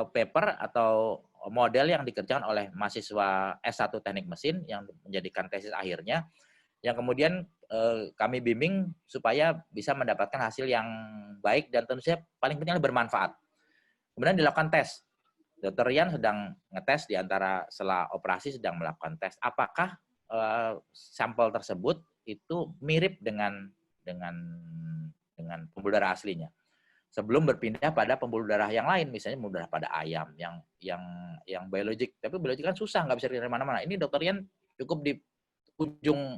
paper atau model yang dikerjakan oleh mahasiswa S1 teknik mesin yang menjadikan tesis akhirnya, yang kemudian kami bimbing supaya bisa mendapatkan hasil yang baik dan tentu saja paling penting bermanfaat. Kemudian dilakukan tes. Dr. Rian sedang ngetes di antara setelah operasi sedang melakukan tes. Apakah sampel tersebut itu mirip dengan pembuluh darah aslinya? Sebelum berpindah pada pembuluh darah yang lain, misalnya pembuluh darah pada ayam yang biologik, tapi biologik kan susah, nggak bisa di mana-mana. Ini Dr. Rian cukup di ujung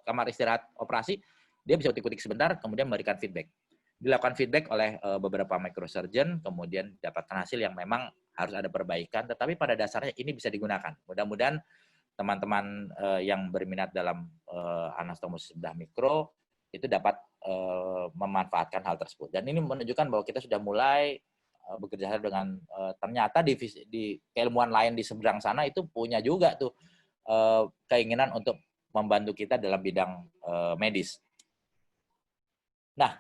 kamar istirahat operasi, dia bisa utik-utik sebentar, kemudian memberikan feedback. dilakukan feedback oleh beberapa microsurgeon, kemudian dapatkan hasil yang memang harus ada perbaikan, tetapi pada dasarnya ini bisa digunakan. Mudah-mudahan teman-teman yang berminat dalam anastomosis bedah mikro itu dapat memanfaatkan hal tersebut. Dan ini menunjukkan bahwa kita sudah mulai bekerja dengan ternyata di keilmuan lain di seberang sana itu punya juga tuh keinginan untuk membantu kita dalam bidang medis. Nah,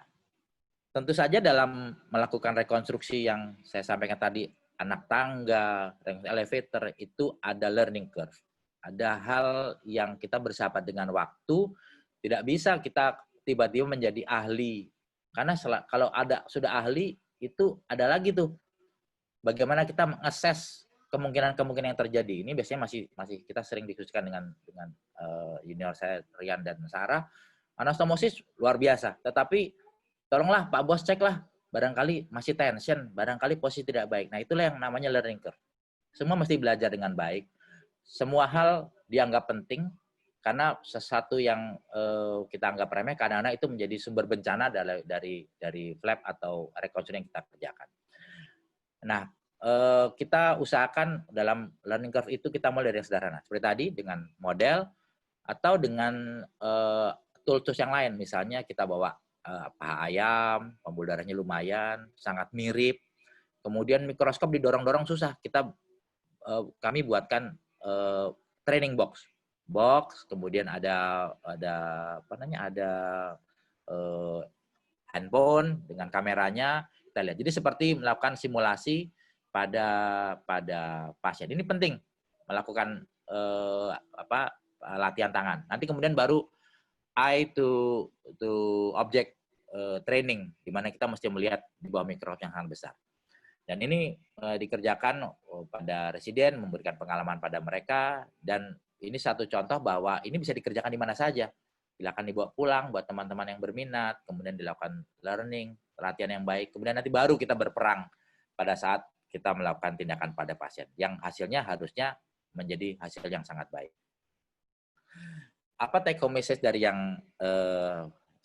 tentu saja dalam melakukan rekonstruksi yang saya sampaikan tadi, anak tangga, elevator, itu ada learning curve. Ada hal yang kita bersahabat dengan waktu, tidak bisa kita tiba-tiba menjadi ahli. Karena kalau sudah ahli, itu ada lagi tuh. Bagaimana kita mengakses kemungkinan-kemungkinan yang terjadi. Ini biasanya masih kita sering diskusikan dengan junior saya, Rian dan Sarah. Anastomosis luar biasa, tetapi tolonglah Pak Bos ceklah, barangkali masih tension, barangkali posisi tidak baik. Nah, itulah yang namanya learning curve. Semua mesti belajar dengan baik. Semua hal dianggap penting, karena sesuatu yang kita anggap remeh, kadang-kadang itu menjadi sumber bencana dari flap atau rekonstruksi yang kita kerjakan. Nah, kita usahakan dalam learning curve itu kita mulai dari yang sederhana. Seperti tadi, dengan model, atau dengan tools yang lain. Misalnya kita bawa paha ayam, pembuluh darahnya lumayan, sangat mirip. Kemudian mikroskop didorong-dorong susah. Kami buatkan training box, kemudian ada handphone dengan kameranya, kita lihat. Jadi seperti melakukan simulasi pada pasien. Ini penting melakukan latihan tangan. Nanti kemudian baru eye to object training, di mana kita mesti melihat di bawah mikroskop yang sangat besar. Dan ini dikerjakan pada residen, memberikan pengalaman pada mereka, dan ini satu contoh bahwa ini bisa dikerjakan di mana saja. Silakan dibawa pulang buat teman-teman yang berminat, kemudian dilakukan learning, latihan yang baik, kemudian nanti baru kita berperang pada saat kita melakukan tindakan pada pasien, yang hasilnya harusnya menjadi hasil yang sangat baik. Apa take home message dari yang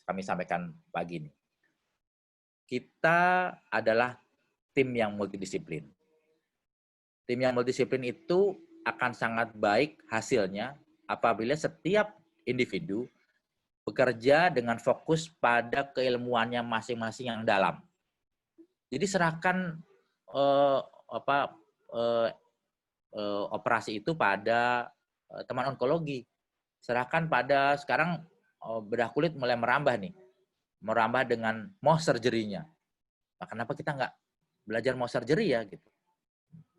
kami sampaikan pagi ini? Kita adalah tim yang multidisiplin. Tim yang multidisiplin itu akan sangat baik hasilnya apabila setiap individu bekerja dengan fokus pada keilmuannya masing-masing yang dalam. Jadi serahkan operasi itu pada teman onkologi. Serahkan pada sekarang bedah kulit mulai merambah nih. Merambah dengan Mohs surgery-nya. Nah, kenapa kita nggak belajar Mohs surgery ya gitu.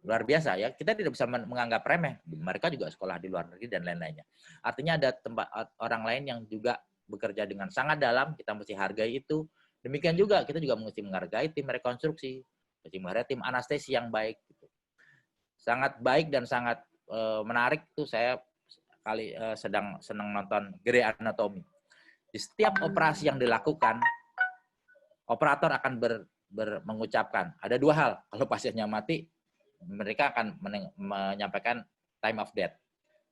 Luar biasa ya. Kita tidak bisa menganggap remeh. Mereka juga sekolah di luar negeri dan lain-lainnya. Artinya ada tempat orang lain yang juga bekerja dengan sangat dalam, kita mesti hargai itu. Demikian juga kita juga mesti menghargai tim rekonstruksi, mesti menghargai tim anestesi yang baik gitu. Sangat baik dan sangat menarik tuh. Saya senang nonton Grey Anatomy. Di setiap operasi yang dilakukan, operator akan mengucapkan ada dua hal. Kalau pasiennya mati, mereka akan menyampaikan time of death.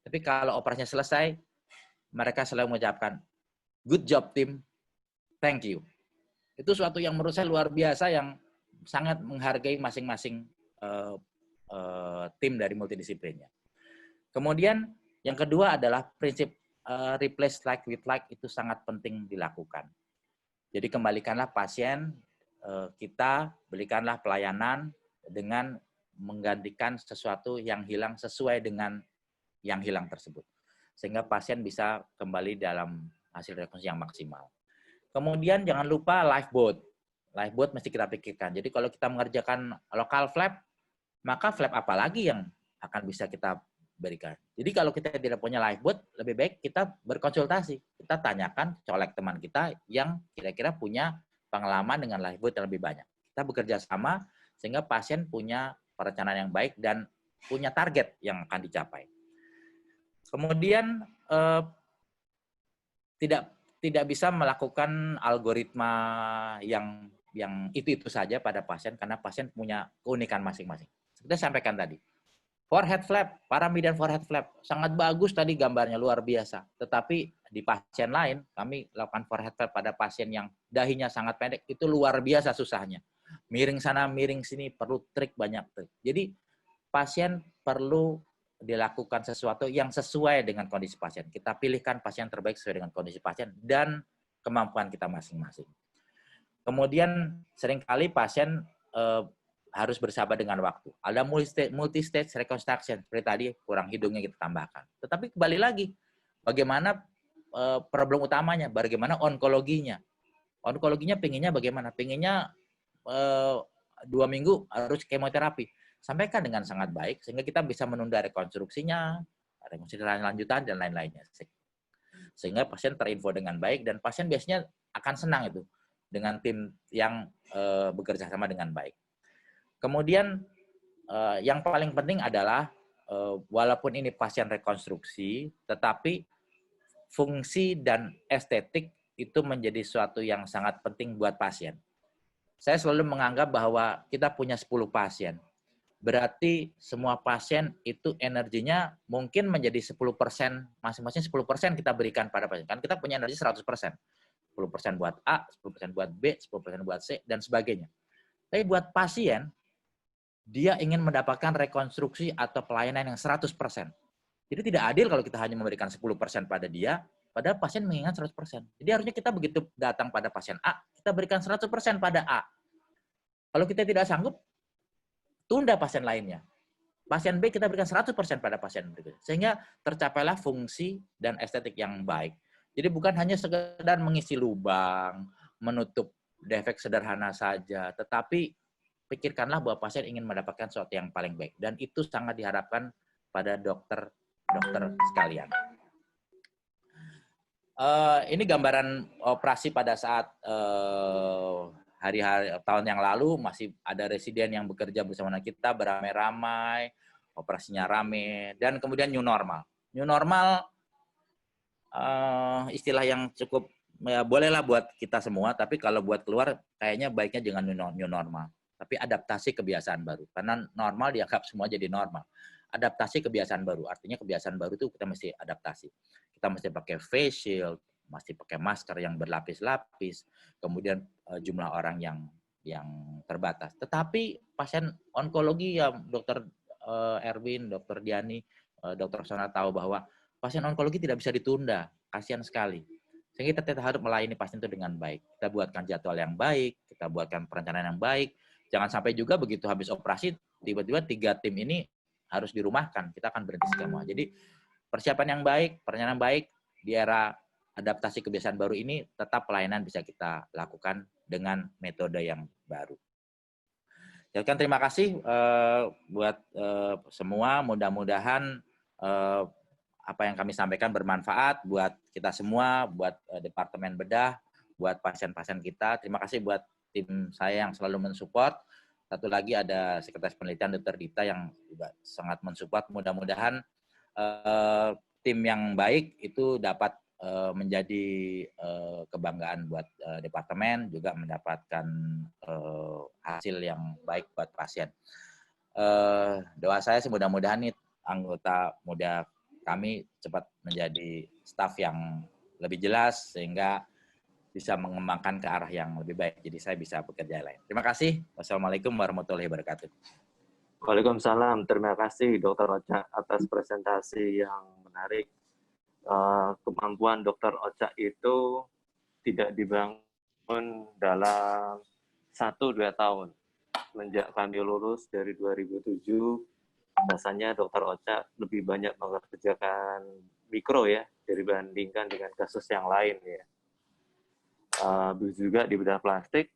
Tapi kalau operasinya selesai, mereka selalu mengucapkan good job tim, thank you. Itu suatu yang menurut saya luar biasa, yang sangat menghargai masing-masing tim dari multidisiplinnya. Kemudian yang kedua adalah prinsip replace like with like, itu sangat penting dilakukan. Jadi kembalikanlah pasien kita, berikanlah pelayanan dengan menggantikan sesuatu yang hilang sesuai dengan yang hilang tersebut. Sehingga pasien bisa kembali dalam hasil rekonstruksi yang maksimal. Kemudian jangan lupa lifeboat. Lifeboat mesti kita pikirkan. Jadi kalau kita mengerjakan local flap, maka flap apa lagi yang akan bisa kita berikan. Jadi kalau kita tidak punya lifeboat, lebih baik kita berkonsultasi. Kita tanyakan, colek teman kita yang kira-kira punya pengalaman dengan lifeboat yang lebih banyak. Kita bekerja sama sehingga pasien punya perencanaan yang baik dan punya target yang akan dicapai. Kemudian tidak bisa melakukan algoritma yang itu saja pada pasien, karena pasien punya keunikan masing-masing. Seperti saya sampaikan tadi. Forehead flap, paramedian forehead flap, sangat bagus tadi gambarnya, luar biasa. Tetapi di pasien lain, kami lakukan forehead flap pada pasien yang dahinya sangat pendek, itu luar biasa susahnya. Miring sana, miring sini, perlu trik, banyak trik. Jadi pasien perlu dilakukan sesuatu yang sesuai dengan kondisi pasien. Kita pilihkan pasien terbaik sesuai dengan kondisi pasien dan kemampuan kita masing-masing. Kemudian seringkali pasien harus bersabar dengan waktu. Ada multi-stage reconstruction, seperti tadi kurang hidungnya kita tambahkan. Tetapi kembali lagi, bagaimana problem utamanya, bagaimana onkologinya. Onkologinya pinginnya bagaimana? Pinginnya 2 minggu harus kemoterapi. Sampaikan dengan sangat baik, sehingga kita bisa menunda rekonstruksinya, rekonstruksi lanjutan, dan lain-lainnya. Sehingga pasien terinfo dengan baik, dan pasien biasanya akan senang itu dengan tim yang bekerja sama dengan baik. Kemudian yang paling penting adalah walaupun ini pasien rekonstruksi, tetapi fungsi dan estetik itu menjadi suatu yang sangat penting buat pasien. Saya selalu menganggap bahwa kita punya 10 pasien. Berarti semua pasien itu energinya mungkin menjadi 10%, masing-masing 10% kita berikan pada pasien. Kan kita punya energi 100%. 10% buat A, 10% buat B, 10% buat C, dan sebagainya. Tapi buat pasien, dia ingin mendapatkan rekonstruksi atau pelayanan yang 100%. Jadi tidak adil kalau kita hanya memberikan 10% pada dia, padahal pasien mengingat 100%. Jadi harusnya kita begitu datang pada pasien A, kita berikan 100% pada A. Kalau kita tidak sanggup, tunda pasien lainnya. Pasien B kita berikan 100% pada pasien berikutnya. Sehingga tercapailah fungsi dan estetik yang baik. Jadi bukan hanya sekedar mengisi lubang, menutup defek sederhana saja, tetapi pikirkanlah bahwa pasien ingin mendapatkan sesuatu yang paling baik. Dan itu sangat diharapkan pada dokter sekalian. Ini gambaran operasi pada saat hari-hari tahun yang lalu, masih ada residen yang bekerja bersama kita beramai-ramai, operasinya rame, dan kemudian new normal. New normal istilah yang cukup ya, bolehlah buat kita semua, tapi kalau buat keluar kayaknya baiknya jangan new normal, tapi adaptasi kebiasaan baru. Karena normal dianggap semua jadi normal. Adaptasi kebiasaan baru, artinya kebiasaan baru itu kita mesti adaptasi. Kita mesti pakai face shield, mesti pakai masker yang berlapis-lapis, kemudian jumlah orang yang terbatas. Tetapi pasien onkologi ya Dr. Erwin, Dr. Diani, Dr. Sona tahu bahwa pasien onkologi tidak bisa ditunda, kasihan sekali. Sehingga kita harus melayani pasien itu dengan baik. Kita buatkan jadwal yang baik, kita buatkan perencanaan yang baik. Jangan sampai juga begitu habis operasi, tiba-tiba 3 tim ini harus dirumahkan. Kita akan berhenti semua. Jadi persiapan yang baik, perencanaan baik, di era adaptasi kebiasaan baru ini, tetap pelayanan bisa kita lakukan dengan metode yang baru. Jadi terima kasih buat semua. Mudah-mudahan apa yang kami sampaikan bermanfaat buat kita semua, buat Departemen Bedah, buat pasien-pasien kita. Terima kasih buat tim saya yang selalu mensupport. Satu lagi ada Sekretaris Penelitian Dr. Dita yang juga sangat mensupport. Mudah-mudahan tim yang baik itu dapat menjadi kebanggaan buat departemen, juga mendapatkan hasil yang baik buat pasien. Doa saya sih mudah-mudahan nih anggota muda kami cepat menjadi staf yang lebih jelas sehingga bisa mengembangkan ke arah yang lebih baik. Jadi saya bisa bekerja lain. Terima kasih. Wassalamualaikum warahmatullahi wabarakatuh. Waalaikumsalam. Terima kasih Dr. Ocha atas presentasi yang menarik. Kemampuan Dr. Ocha itu tidak dibangun dalam 1-2 tahun. Sejak kami lulus dari 2007, rasanya Dr. Ocha lebih banyak mengerjakan mikro ya, dibandingkan dengan kasus yang lain ya. Juga di bedah plastik,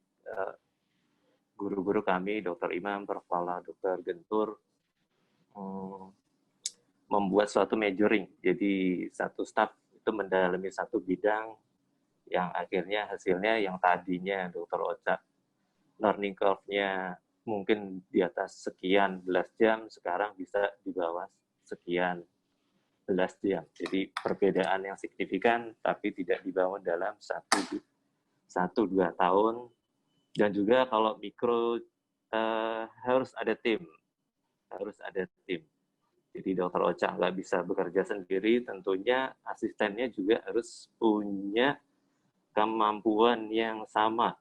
guru-guru kami, Dr. Imam, Prof. Pala, Dr. Gentur, membuat suatu majoring. Jadi satu staf itu mendalami satu bidang yang akhirnya hasilnya yang tadinya Dr. Ocha learning curve-nya mungkin di atas sekian belas jam, sekarang bisa di bawah sekian belas jam. Jadi perbedaan yang signifikan, tapi tidak dibangun dalam 1-2 tahun. Dan juga kalau mikro harus ada tim. Jadi Dokter Ocha nggak bisa bekerja sendiri, tentunya asistennya juga harus punya kemampuan yang sama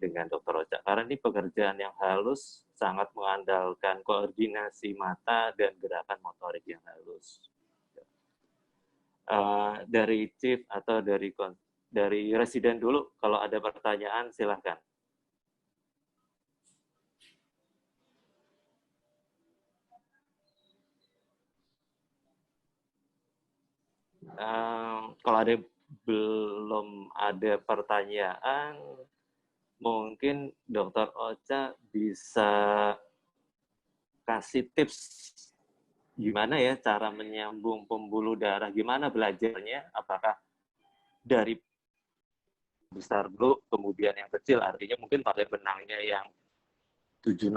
dengan Dokter Ocha. Karena ini pekerjaan yang halus, sangat mengandalkan koordinasi mata dan gerakan motorik yang halus. Dari Chief atau dari residen dulu, kalau ada pertanyaan silahkan. Kalau belum ada pertanyaan, mungkin Dokter Ocha bisa kasih tips gimana ya cara menyambung pembuluh darah, gimana belajarnya, apakah dari besar dulu, kemudian yang kecil, artinya mungkin pada benangnya yang 7080,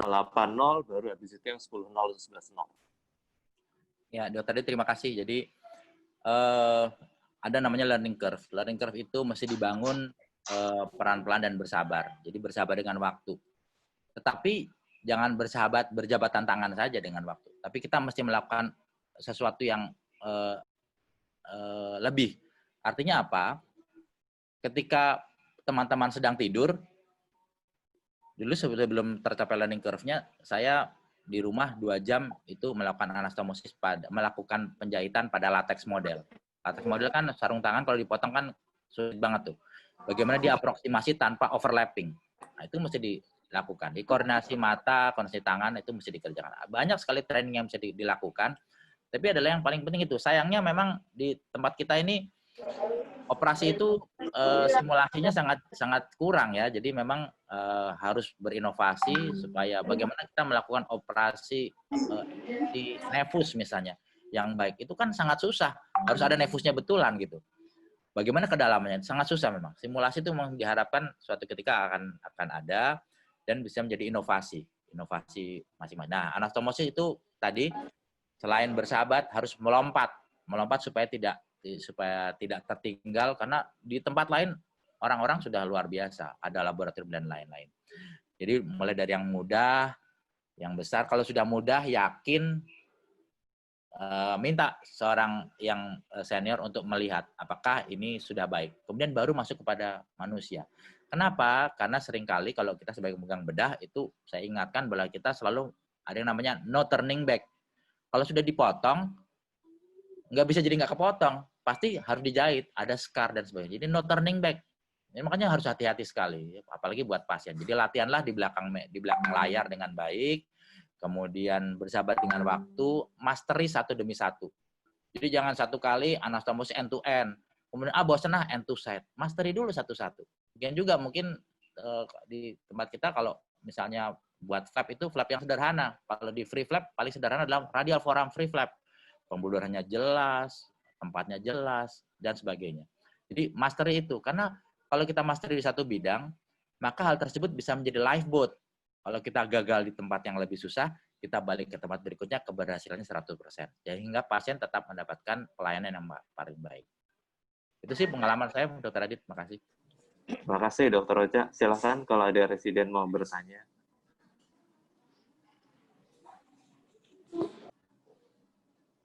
baru habis itu yang 10.0, 11.0. Ya, Dokter, terima kasih. Jadi, ada namanya learning curve. Learning curve itu mesti dibangun pelan-pelan dan bersabar. Jadi bersabar dengan waktu. Tetapi jangan berjabatan tangan saja dengan waktu. Tapi kita mesti melakukan sesuatu yang lebih. Artinya apa? Ketika teman-teman sedang tidur, dulu sebelum tercapai learning curve-nya, saya di rumah 2 jam itu melakukan anastomosis, melakukan penjahitan pada latex model. Latex model kan sarung tangan kalau dipotong kan sulit banget tuh. Bagaimana dia aproksimasi tanpa overlapping. Nah, itu mesti dilakukan. Di koordinasi mata, koordinasi tangan itu mesti dikerjakan. Banyak sekali training yang bisa dilakukan. Tapi adalah yang paling penting itu. Sayangnya memang di tempat kita ini operasi itu simulasinya sangat kurang ya. Jadi memang harus berinovasi supaya bagaimana kita melakukan operasi di nefus misalnya yang baik. Itu kan sangat susah. Harus ada nefusnya betulan gitu. Bagaimana kedalamannya? Sangat susah memang. Simulasi itu memang diharapkan suatu ketika akan ada dan bisa menjadi inovasi masing-masing. Nah, anastomosis itu tadi selain bersahabat harus melompat supaya tidak tertinggal, karena di tempat lain orang-orang sudah luar biasa, ada laboratorium dan lain-lain. Jadi mulai dari yang mudah, yang besar. Kalau sudah mudah, yakin, minta seorang yang senior untuk melihat apakah ini sudah baik. Kemudian baru masuk kepada manusia. Kenapa? Karena seringkali kalau kita sebagai pemegang bedah itu saya ingatkan bahwa kita selalu ada yang namanya no turning back. Kalau sudah dipotong, nggak bisa jadi nggak kepotong. Pasti harus dijahit, ada scar dan sebagainya. Jadi no turning back. Ini makanya harus hati-hati sekali, apalagi buat pasien. Jadi latihanlah di belakang layar dengan baik, kemudian bersahabat dengan waktu, mastery satu demi satu. Jadi jangan satu kali anastomosis end to end, kemudian bosan end to side. Mastery dulu satu-satu. Kemudian juga mungkin di tempat kita kalau misalnya buat flap itu flap yang sederhana. Kalau di free flap paling sederhana adalah radial forearm free flap. Pembuluh darahnya jelas, tempatnya jelas, dan sebagainya. Jadi mastery itu, karena kalau kita mastery di satu bidang, maka hal tersebut bisa menjadi lifeboat. Kalau kita gagal di tempat yang lebih susah, kita balik ke tempat berikutnya, keberhasilannya 100%. Sehingga pasien tetap mendapatkan pelayanan yang paling baik. Itu sih pengalaman saya, Dr. Adit. Terima kasih. Terima kasih, Dr. Ocha. Silakan kalau ada residen mau bertanya.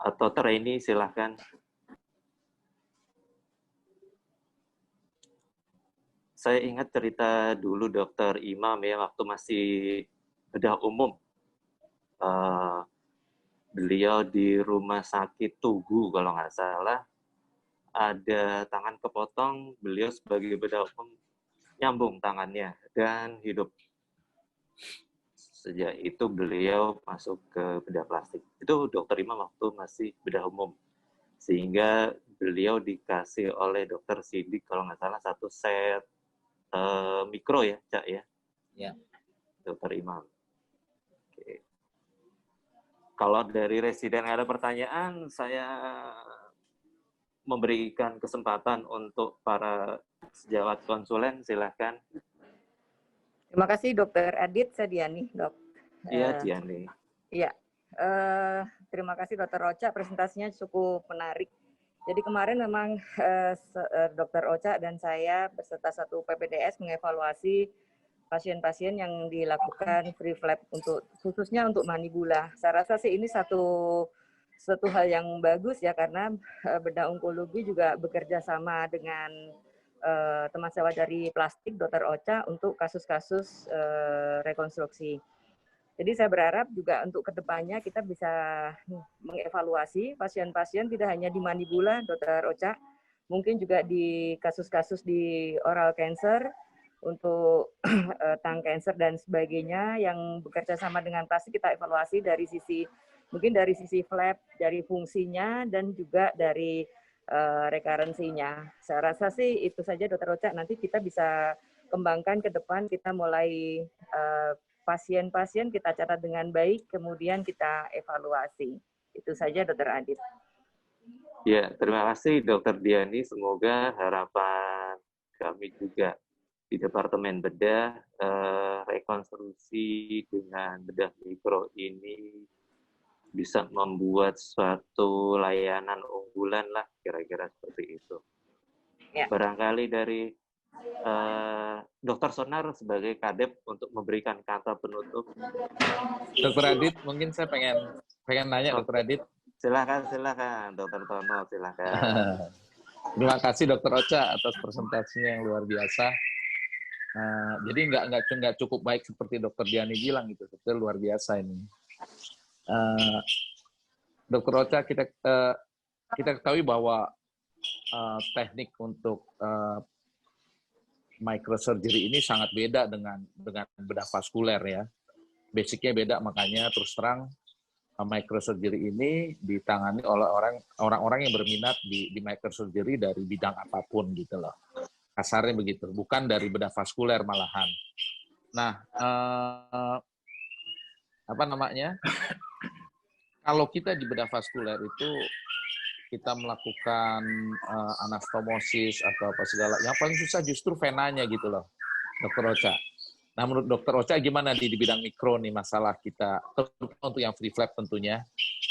Atau trainee, silahkan. Saya ingat cerita dulu Dokter Imam ya, waktu masih bedah umum. Beliau di rumah sakit Tugu kalau nggak salah, ada tangan kepotong, beliau sebagai bedah umum nyambung tangannya dan hidup. Sejak itu beliau masuk ke bedah plastik. Itu Dokter Imam waktu masih bedah umum. Sehingga beliau dikasih oleh Dokter Sidik kalau nggak salah satu set mikro ya, Cak ya? Ya. Dokter Imam. Oke. Kalau dari residen ada pertanyaan, saya memberikan kesempatan untuk para sejawat konsulen, silahkan. Terima kasih Dokter Adit, saya Diani, Dok. Iya, Diani. Iya, terima kasih Dokter Ocha, presentasinya cukup menarik. Jadi kemarin memang Dokter Ocha dan saya beserta satu PPDS mengevaluasi pasien-pasien yang dilakukan free flap khususnya untuk manibula. Saya rasa sih ini satu suatu hal yang bagus ya, karena bedah onkologi juga bekerja sama dengan teman saya dari plastik, Dr. Ocha, untuk kasus-kasus rekonstruksi. Jadi saya berharap juga untuk kedepannya kita bisa mengevaluasi pasien-pasien tidak hanya di mandibulah, Dr. Ocha, mungkin juga di kasus-kasus di oral cancer, untuk tang cancer dan sebagainya yang bekerja sama dengan plastik, kita evaluasi dari sisi mungkin dari sisi flap, dari fungsinya dan juga dari rekarensinya. Saya rasa sih itu saja Dr. Ocha, nanti kita bisa kembangkan ke depan, kita mulai pasien-pasien kita catat dengan baik, kemudian kita evaluasi. Itu saja Dr. Adit. Ya, terima kasih Dr. Diani. Semoga harapan kami juga di Departemen Bedah, rekonstruksi dengan bedah mikro ini bisa membuat suatu layanan unggulan lah, kira-kira seperti itu. Ya. Barangkali dari Dr. Sonar sebagai kadep untuk memberikan kata penutup. Dr. Adit, mungkin saya pengen nanya, Dr. Adit. Silakan, Dr. Tono, silakan. Terima kasih Dr. Ocha atas presentasinya yang luar biasa. Jadi nggak cukup baik seperti Dr. Diani bilang gitu, sebetulnya luar biasa ini. Dr. Ocha, kita ketahui bahwa teknik untuk microsurgery ini sangat beda dengan bedah vaskuler ya. Basicnya beda, makanya terus terang microsurgery ini ditangani oleh orang-orang yang berminat di microsurgery dari bidang apapun gitu loh. Kasarnya begitu, bukan dari bedah vaskuler malahan. Nah, kalau kita di bedah vaskuler itu kita melakukan anastomosis atau apa segala, yang paling susah justru venanya gitu loh, Dr. Ocha. Nah, menurut Dr. Ocha gimana di bidang mikro nih masalah kita, untuk yang free flap tentunya,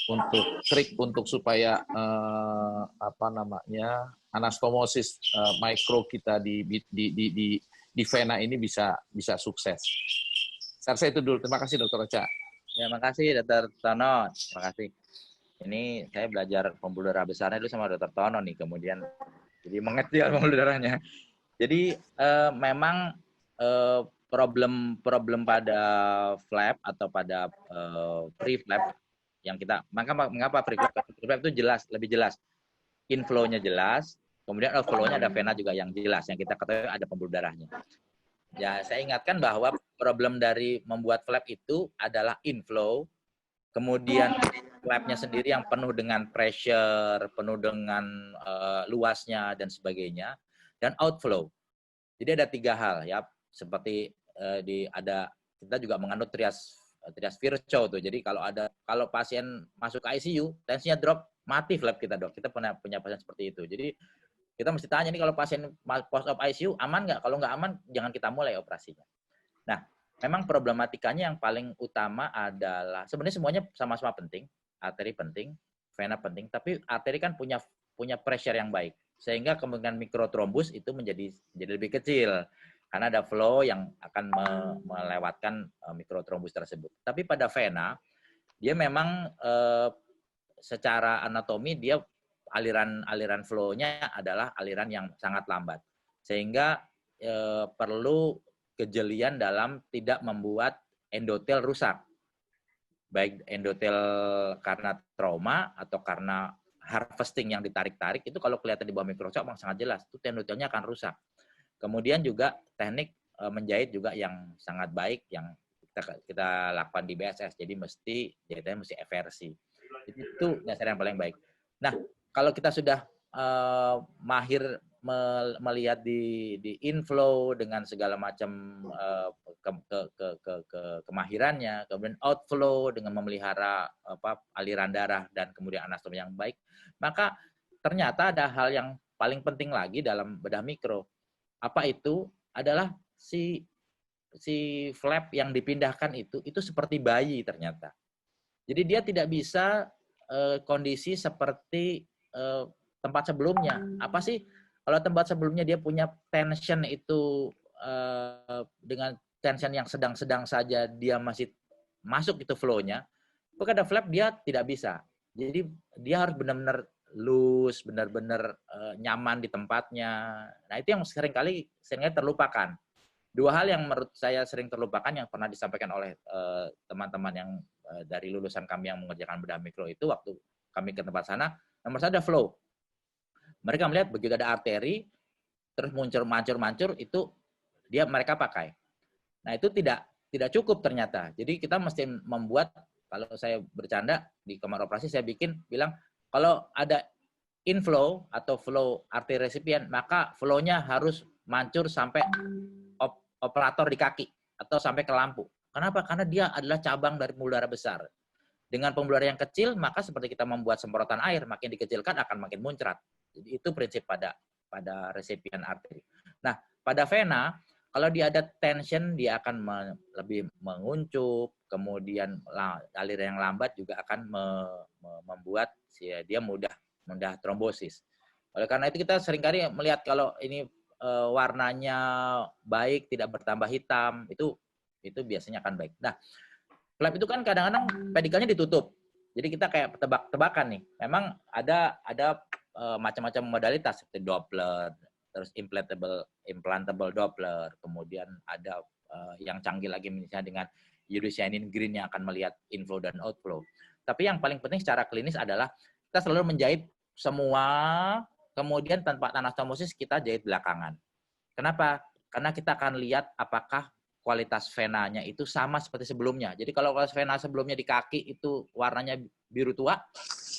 untuk trik untuk supaya anastomosis mikro kita di vena ini bisa sukses. Saya rasa itu dulu. Terima kasih Dr. Ocha. Ya, makasih Dr. Tono. Terima kasih. Ini saya belajar pembuluh darah besarnya dulu sama Dr. Tono nih, kemudian jadi mengecil pembuluh darahnya. Jadi memang problem pada flap atau pada free flap yang kita, mengapa free flap itu lebih jelas, inflow-nya jelas, kemudian outflow-nya ada vena juga yang jelas, yang kita ketahui ada pembuluh darahnya. Ya, saya ingatkan bahwa problem dari membuat flap itu adalah inflow, kemudian flap-nya sendiri yang penuh dengan pressure, penuh dengan luasnya dan sebagainya, dan outflow. Jadi ada 3 hal ya, seperti kita juga menganut trias Virchow tuh. Jadi kalau pasien masuk ke ICU, tensinya drop, mati flap kita, Dok. Kita punya pasien seperti itu. Jadi kita mesti tanya nih, kalau pasien post op ICU aman nggak? Kalau nggak aman, jangan kita mulai operasinya. Nah, memang problematikanya yang paling utama adalah sebenarnya semuanya sama-sama penting, arteri penting, vena penting, tapi arteri kan punya pressure yang baik, sehingga kemungkinan mikrotrombus itu menjadi lebih kecil karena ada flow yang akan melewatkan mikrotrombus tersebut. Tapi pada vena, dia memang secara anatomi dia aliran flow-nya adalah aliran yang sangat lambat, sehingga perlu kejelian dalam tidak membuat endotel rusak, baik endotel karena trauma atau karena harvesting yang ditarik-tarik. Itu kalau kelihatan di bawah mikroskop memang sangat jelas, itu endotelnya akan rusak. Kemudian juga teknik menjahit juga yang sangat baik yang kita lakukan di BSS, jadi jahitnya mesti eversi. Jadi itu dasar yang paling baik. Nah, kalau kita sudah mahir melihat di inflow dengan segala macam kemahirannya, kemudian outflow dengan memelihara aliran darah dan kemudian anatomi yang baik, maka ternyata ada hal yang paling penting lagi dalam bedah mikro. Apa itu? Adalah si flap yang dipindahkan itu seperti bayi ternyata. Jadi dia tidak bisa kondisi seperti tempat sebelumnya. Apa sih? Kalau tempat sebelumnya dia punya tension itu dengan tension yang sedang-sedang saja dia masih masuk itu flow-nya, pada flap dia tidak bisa. Jadi dia harus benar-benar loose, benar-benar nyaman di tempatnya. Nah, itu yang seringkali terlupakan. Dua hal yang menurut saya sering terlupakan yang pernah disampaikan oleh teman-teman yang dari lulusan kami yang mengerjakan bedah mikro itu waktu kami ke tempat sana, nomor satu ada flow. Mereka melihat begitu ada arteri, terus muncul mancur-mancur, itu mereka pakai. Nah, itu tidak cukup ternyata. Jadi kita mesti membuat, kalau saya bercanda di kamar operasi, saya bilang, kalau ada inflow atau flow arteri resipien, maka flow-nya harus mancur sampai operator di kaki atau sampai ke lampu. Kenapa? Karena dia adalah cabang dari pembuluh darah besar. Dengan pembuluh darah yang kecil, maka seperti kita membuat semprotan air, makin dikecilkan akan makin muncrat. Jadi itu prinsip pada resipien arteri. Nah, pada vena, kalau dia ada tension, dia akan lebih menguncup, kemudian aliran yang lambat juga akan membuat dia mudah trombosis. Oleh karena itu kita seringkali melihat kalau ini warnanya baik, tidak bertambah hitam, itu biasanya akan baik. Nah, flap itu kan kadang-kadang pedikalnya ditutup. Jadi kita kayak tebak-tebakan nih. Memang ada macam-macam modalitas seperti Doppler, terus implantable Doppler, kemudian ada yang canggih lagi misalnya dengan Eudocyanin Green yang akan melihat inflow dan outflow. Tapi yang paling penting secara klinis adalah kita selalu menjahit semua, kemudian tanpa anastomosis kita jahit belakangan. Kenapa? Karena kita akan lihat apakah kualitas venanya itu sama seperti sebelumnya. Jadi kalau kualitas vena sebelumnya di kaki itu warnanya biru tua,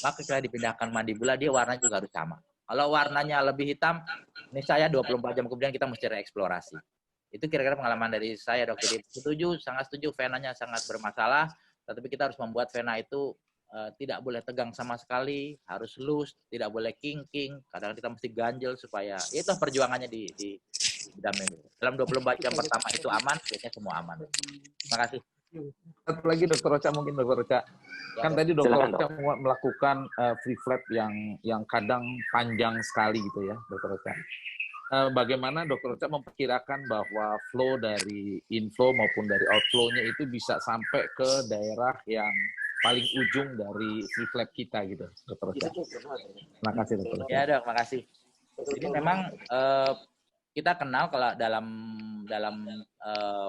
maka kita dipindahkan mandibula, dia warnanya juga harus sama. Kalau warnanya lebih hitam, ini saya 24 jam kemudian kita mesti reeksplorasi. Itu kira-kira pengalaman dari saya, Dok. Jadi sangat setuju, venanya sangat bermasalah, tetapi kita harus membuat vena itu tidak boleh tegang sama sekali, harus loose, tidak boleh kinking, kadang kita mesti ganjel supaya, itu perjuangannya di bedah mikro. Dalam 24 jam pertama itu aman, biasanya semua aman. Terima kasih. Satu lagi Dr. Ocha, mungkin Dr. Ocha. Kan tadi Dr. Ocha melakukan free flap yang kadang panjang sekali gitu ya, Dr. Ocha. Bagaimana Dr. Ocha memperkirakan bahwa flow dari inflow maupun dari outflow-nya itu bisa sampai ke daerah yang paling ujung dari free flap kita gitu, Dr. Ocha. Terima kasih, Dr. Ocha. Ya, Dok, makasih. Jadi memang kita kenal kalau dalam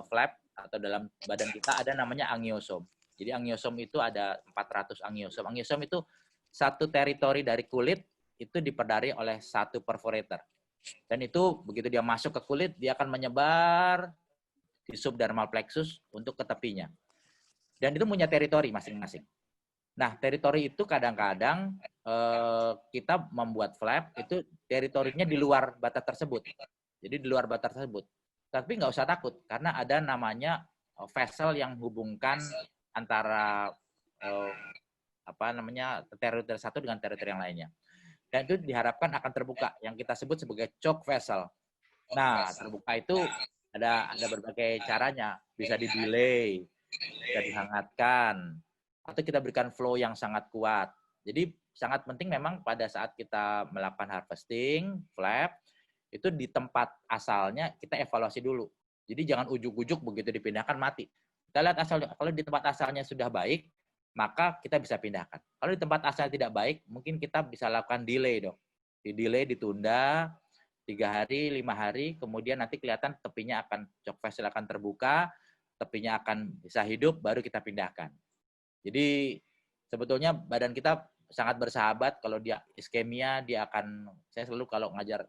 flap atau dalam badan kita ada namanya angiosom. Jadi angiosom itu ada 400 angiosom. Angiosom itu satu teritori dari kulit itu diperdari oleh satu perforator. Dan itu begitu dia masuk ke kulit, dia akan menyebar di subdermal plexus untuk ke tepinya. Dan itu punya teritori masing-masing. Nah, teritori itu kadang-kadang kita membuat flap, itu teritorinya di luar batas tersebut. Jadi di luar batas tersebut. Tapi nggak usah takut, karena ada namanya vessel yang hubungkan antara teritori satu dengan teritori yang lainnya. Dan itu diharapkan akan terbuka, yang kita sebut sebagai choke vessel. Nah, terbuka itu ada berbagai caranya. Bisa di-delay, bisa dihangatkan, atau kita berikan flow yang sangat kuat. Jadi sangat penting memang pada saat kita melakukan harvesting, flap, itu di tempat asalnya kita evaluasi dulu. Jadi jangan ujuk-ujuk begitu dipindahkan mati. Kita lihat kalau di tempat asalnya sudah baik, maka kita bisa pindahkan. Kalau di tempat asalnya tidak baik, mungkin kita bisa lakukan delay, Dok. Di-delay, ditunda 3 hari, 5 hari, kemudian nanti kelihatan tepinya choke vessel akan terbuka, tepinya akan bisa hidup, baru kita pindahkan. Jadi sebetulnya badan kita sangat bersahabat. Kalau dia iskemia, saya selalu kalau ngajar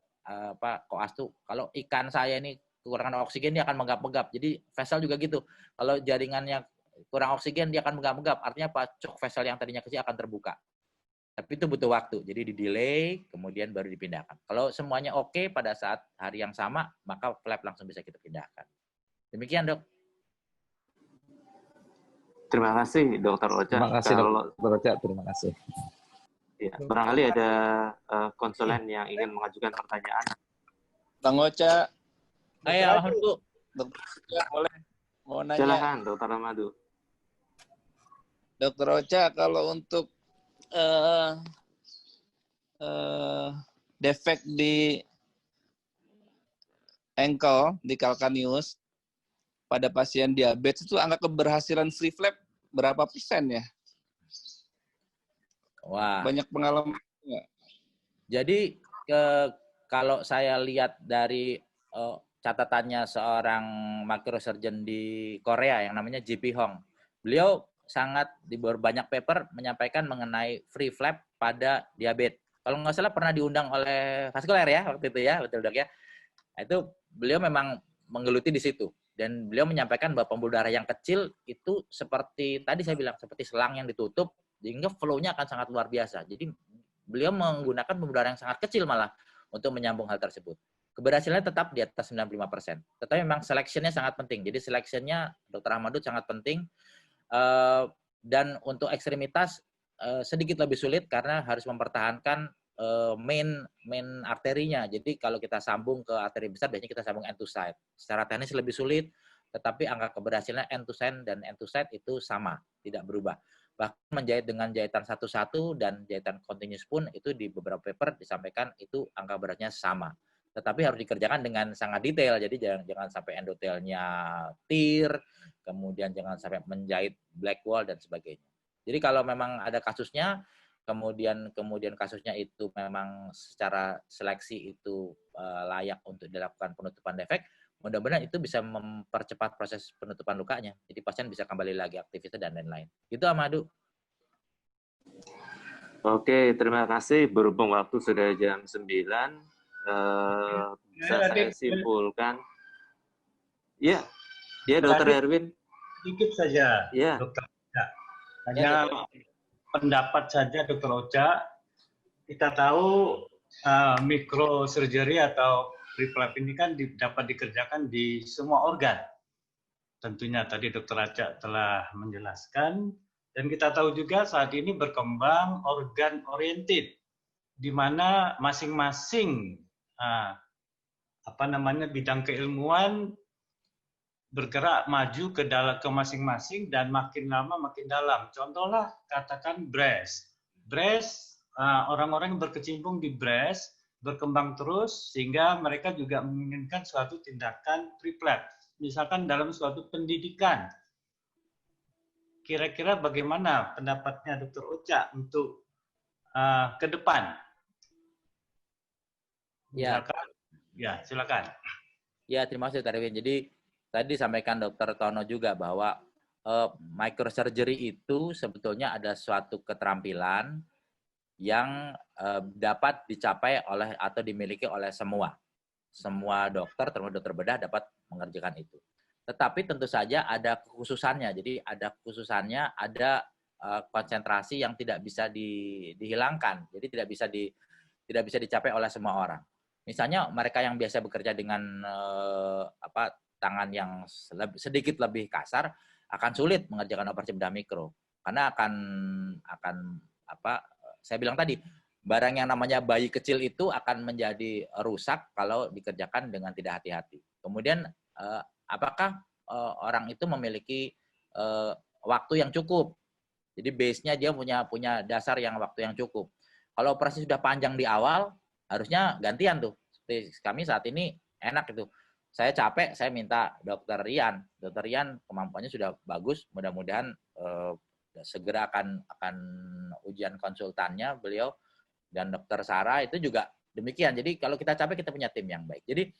koas tuh, kalau ikan saya ini kekurangan oksigen, dia akan menggap-menggap. Jadi vessel juga gitu. Kalau jaringannya kurang oksigen, dia akan menggap-menggap. Artinya choke vessel yang tadinya kecil akan terbuka. Tapi itu butuh waktu. Jadi di-delay, kemudian baru dipindahkan. Kalau semuanya oke pada saat hari yang sama, maka flap langsung bisa kita pindahkan. Demikian, Dok. Terima kasih, Dr. Ocha. Terima kasih, Dr. Ocha. Terima kasih. Ya, barangkali ada konsulen yang ingin mengajukan pertanyaan. Bang Ocha. Ayo, Alhamdulillah. Dokter Ocha, boleh mau nanya. Silakan, Dr. Ramadu. Dokter Ocha, kalau untuk defek di ankle, di calcaneus, pada pasien diabetes itu angka keberhasilan free flap berapa persen ya? Wah. Banyak pengalaman. Jadi kalau saya lihat dari catatannya seorang microsurgeon di Korea yang namanya JP Hong, beliau sangat di banyak paper menyampaikan mengenai free flap pada diabetes. Kalau nggak salah pernah diundang oleh vaskuler ya waktu itu ya, betul dok ya. Nah, itu beliau memang menggeluti di situ dan beliau menyampaikan bahwa pembuluh darah yang kecil itu seperti tadi saya bilang seperti selang yang ditutup sehingga flow-nya akan sangat luar biasa. Jadi beliau menggunakan pembuluh darah yang sangat kecil malah untuk menyambung hal tersebut. Keberhasilannya tetap di atas 95%. Tetapi memang seleksinya sangat penting. Jadi seleksinya Dr. Ahmadud sangat penting. Dan untuk ekstremitas sedikit lebih sulit karena harus mempertahankan main arterinya. Jadi kalau kita sambung ke arteri besar, biasanya kita sambung end to side. Secara teknis lebih sulit, tetapi angka keberhasilan end to side dan end to side itu sama, tidak berubah. Bahkan menjahit dengan jahitan satu-satu dan jahitan continuous pun itu di beberapa paper disampaikan itu angka beratnya sama. Tetapi harus dikerjakan dengan sangat detail. Jadi jangan sampai endotelnya tear, kemudian jangan sampai menjahit black wall dan sebagainya. Jadi kalau memang ada kasusnya, kemudian kasusnya itu memang secara seleksi itu layak untuk dilakukan penutupan defek, mudah-mudahan itu bisa mempercepat proses penutupan lukanya. Jadi pasien bisa kembali lagi aktivitas dan lain-lain. Gitu Ahmadu. Oke, terima kasih. Berhubung waktu sudah jam 9, bisa saya simpulkan. Iya, Dr. Erwin. Sedikit saja, Ya. Dokter. Hanya pendapat saja, Dokter Ocha. Kita tahu microsurgery atau free flap ini kan dapat dikerjakan di semua organ. Tentunya tadi Dokter Ocha telah menjelaskan. Dan kita tahu juga saat ini berkembang organ oriented, di mana masing-masing bidang keilmuan bergerak maju ke masing-masing dan makin lama makin dalam. Contohlah katakan breast. Orang-orang yang berkecimpung di breast berkembang terus sehingga mereka juga menginginkan suatu tindakan free flap. Misalkan dalam suatu pendidikan. Kira-kira bagaimana pendapatnya Dr. Ocha untuk ke depan? Misalkan, ya silakan. Ya, terima kasih Dr. Erwin. Jadi tadi disampaikan Dr. Tono juga bahwa microsurgery itu sebetulnya ada suatu keterampilan yang dapat dicapai oleh atau dimiliki oleh semua dokter, termasuk dokter bedah dapat mengerjakan itu. Tetapi tentu saja ada kekhususannya. Jadi ada kekhususannya, ada konsentrasi yang tidak bisa dihilangkan. Jadi tidak bisa dicapai oleh semua orang. Misalnya mereka yang biasa bekerja dengan tangan yang sedikit lebih kasar akan sulit mengerjakan operasi bedah mikro karena akan saya bilang tadi barang yang namanya bayi kecil itu akan menjadi rusak kalau dikerjakan dengan tidak hati-hati. Kemudian apakah orang itu memiliki waktu yang cukup? Jadi base-nya dia punya dasar yang waktu yang cukup. Kalau operasi sudah panjang di awal harusnya gantian tuh. Seperti kami saat ini enak itu. Saya capek, saya minta Dokter Rian. Dokter Rian kemampuannya sudah bagus. Mudah-mudahan segera akan ujian konsultannya beliau dan Dokter Sarah itu juga demikian. Jadi kalau kita capek kita punya tim yang baik. Jadi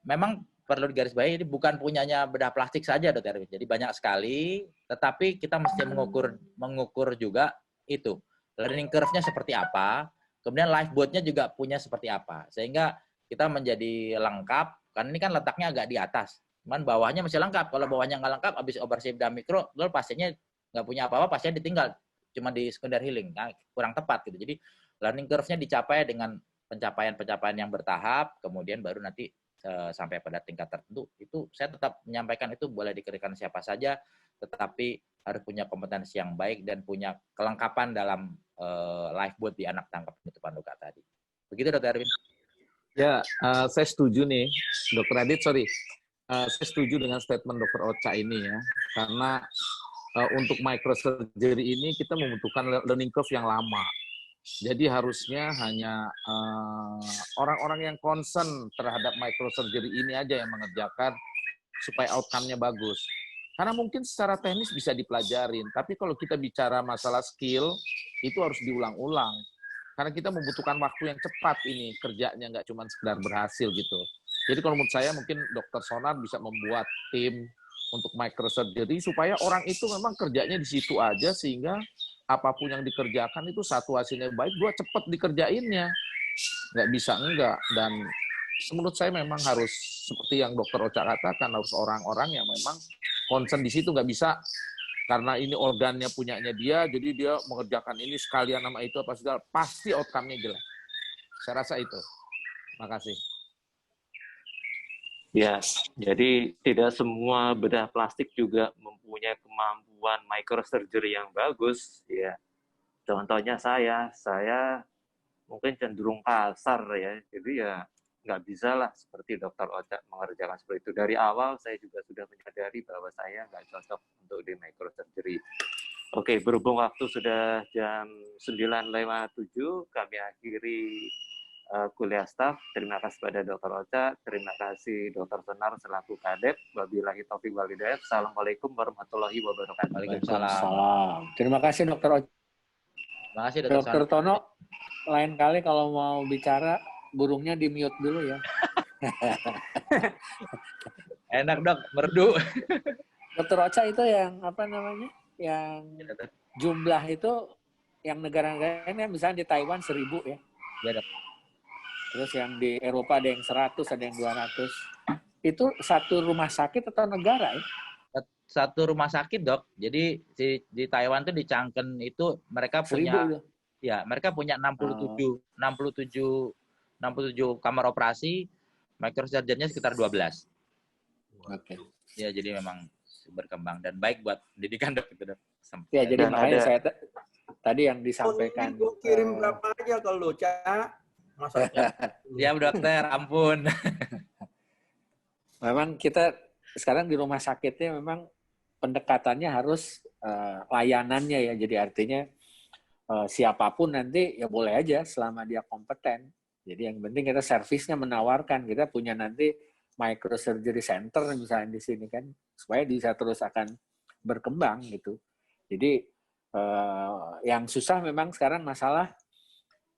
memang perlu digarisbawahi ini bukan punyanya bedah plastik saja Dokter Erwin. Jadi banyak sekali, tetapi kita mesti mengukur juga itu. Learning curve-nya seperti apa, kemudian lifeboat-nya juga punya seperti apa. Sehingga kita menjadi lengkap, karena ini kan letaknya agak di atas. Cuman bawahnya masih lengkap. Kalau bawahnya nggak lengkap, habis operasi bedah mikro, lalu pasiennya nggak punya apa-apa, pasien ditinggal. Cuma di secondary healing, nah, kurang tepat gitu. Jadi learning curve-nya dicapai dengan pencapaian-pencapaian yang bertahap, kemudian baru nanti sampai pada tingkat tertentu. Itu saya tetap menyampaikan itu boleh dikerjakan siapa saja, tetapi harus punya kompetensi yang baik dan punya kelengkapan dalam lifeboat di anak tangkap penutupan luka tadi. Begitu Dr. Erwin. Ya, saya setuju nih, Dr. Adit, saya setuju dengan statement Dr. Ocha ini ya, karena untuk microsurgery ini kita membutuhkan learning curve yang lama. Jadi harusnya hanya orang-orang yang concern terhadap microsurgery ini aja yang mengerjakan supaya outcome-nya bagus. Karena mungkin secara teknis bisa dipelajarin, tapi kalau kita bicara masalah skill, itu harus diulang-ulang. Karena kita membutuhkan waktu yang cepat ini, kerjanya nggak cuma sekedar berhasil gitu. Jadi kalau menurut saya mungkin Dr. Sonar bisa membuat tim untuk microsurgery supaya orang itu memang kerjanya di situ aja, sehingga apapun yang dikerjakan itu satu hasilnya baik, dua cepat dikerjainnya. Nggak bisa enggak. Dan menurut saya memang harus seperti yang Dr. Ocha katakan, harus orang-orang yang memang concern di situ, nggak bisa karena ini organnya punyanya dia, jadi dia mengerjakan ini sekalian nama itu apa segala, pasti outcome-nya jelek. Saya rasa itu. Makasih. Ya, jadi tidak semua bedah plastik juga mempunyai kemampuan microsurgery yang bagus. Ya, contohnya saya mungkin cenderung kasar ya, jadi ya nggak bisa lah seperti Dr. Ocha mengerjakan seperti itu. Dari awal saya juga sudah menyadari bahwa saya nggak cocok untuk di microsurgery. Oke, berhubung waktu sudah jam 9:07, kami akhiri kuliah staff. Terima kasih pada Dr. Ocha, terima kasih Dr. Sonar selaku kadep. Wabillahi taufiq wal hidayah. Assalamualaikum warahmatullahi wabarakatuh. Waalaikumsalam. Terima kasih Dr. Ocha. Terima kasih Dr. Tono, lain kali kalau mau bicara, burungnya di-mute dulu ya. Enak dok, merdu. Dr. Ocha itu yang apa namanya? Yang jumlah itu yang negara-negara ini misalnya di Taiwan 1.000 ya. Ya dok. Terus yang di Eropa ada yang 100, ada yang 200. Itu satu rumah sakit atau negara ya? Satu rumah sakit dok. Jadi di Taiwan tuh di Changken itu mereka punya, ya mereka punya 67 kamar operasi, microsurgery-nya sekitar 12. Oke. Ya jadi memang berkembang dan baik buat pendidikan dok itu dok. Ya jadi makanya saya tadi yang disampaikan. Gue kirim berapa aja ke lu, Cak? Masanya. Ya dokter, ampun. Memang kita sekarang di rumah sakitnya memang pendekatannya harus layanannya ya. Jadi artinya siapapun nanti ya boleh aja selama dia kompeten. Jadi yang penting kita servisnya menawarkan. Kita punya nanti microsurgery center misalnya di sini kan, supaya bisa terus akan berkembang gitu. Jadi yang susah memang sekarang masalah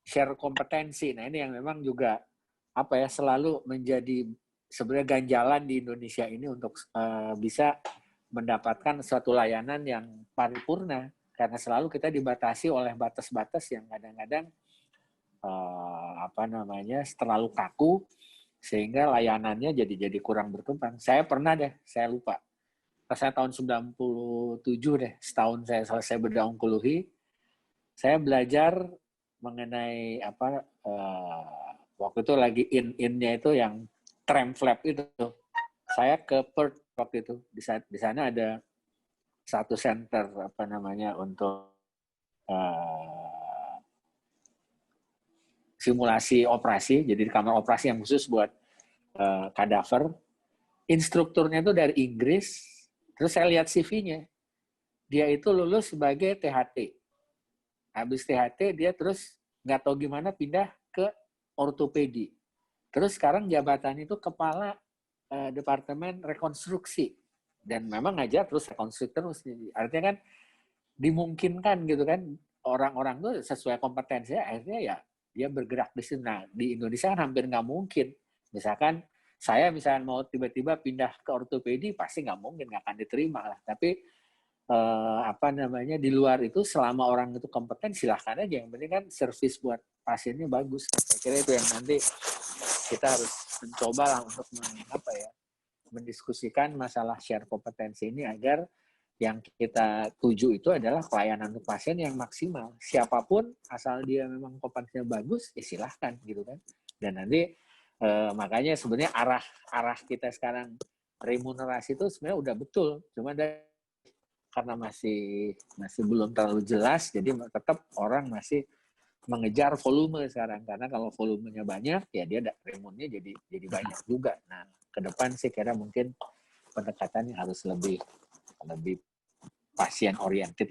share kompetensi. Nah ini yang memang juga apa ya selalu menjadi sebenarnya ganjalan di Indonesia ini untuk bisa mendapatkan suatu layanan yang paripurna, karena selalu kita dibatasi oleh batas-batas yang kadang-kadang terlalu kaku sehingga layanannya jadi kurang berkembang. Saya pernah saya lupa. Pas saya tahun 97 setahun saya selesai bedah onkologi, saya belajar mengenai waktu itu lagi in-nya itu yang tram flap itu. Saya ke Perth waktu itu. Di sana ada satu center untuk simulasi operasi, jadi di kamar operasi yang khusus buat kadaver. Instrukturnya itu dari Inggris, terus saya lihat CV-nya. Dia itu lulus sebagai THT. Habis THT dia terus nggak tahu gimana pindah ke ortopedi. Terus sekarang jabatan itu kepala departemen rekonstruksi. Dan memang ngajar terus rekonstruksi terus. Artinya kan dimungkinkan gitu kan, orang-orang tuh sesuai kompetensinya akhirnya ya dia bergerak di sini. Nah, di Indonesia kan hampir nggak mungkin. Misalkan saya misalnya mau tiba-tiba pindah ke ortopedi, pasti nggak mungkin, nggak akan diterima lah. Tapi di luar itu selama orang itu kompeten, silahkan aja. Yang penting kan servis buat pasiennya bagus. Saya kira itu yang nanti kita harus mencoba lah untuk mendiskusikan masalah share kompetensi ini agar yang kita tuju itu adalah pelayanan untuk pasien yang maksimal. Siapapun asal dia memang kompetensinya bagus, ya silahkan gitu kan. Dan nanti makanya sebenarnya arah kita sekarang remunerasi itu sebenarnya udah betul. Cuma karena masih belum terlalu jelas, jadi tetap orang masih mengejar volume sekarang. Karena kalau volumenya banyak, ya dia remunnya jadi banyak juga. Nah, ke depan sih kira mungkin pendekatannya harus lebih pasien oriented lah.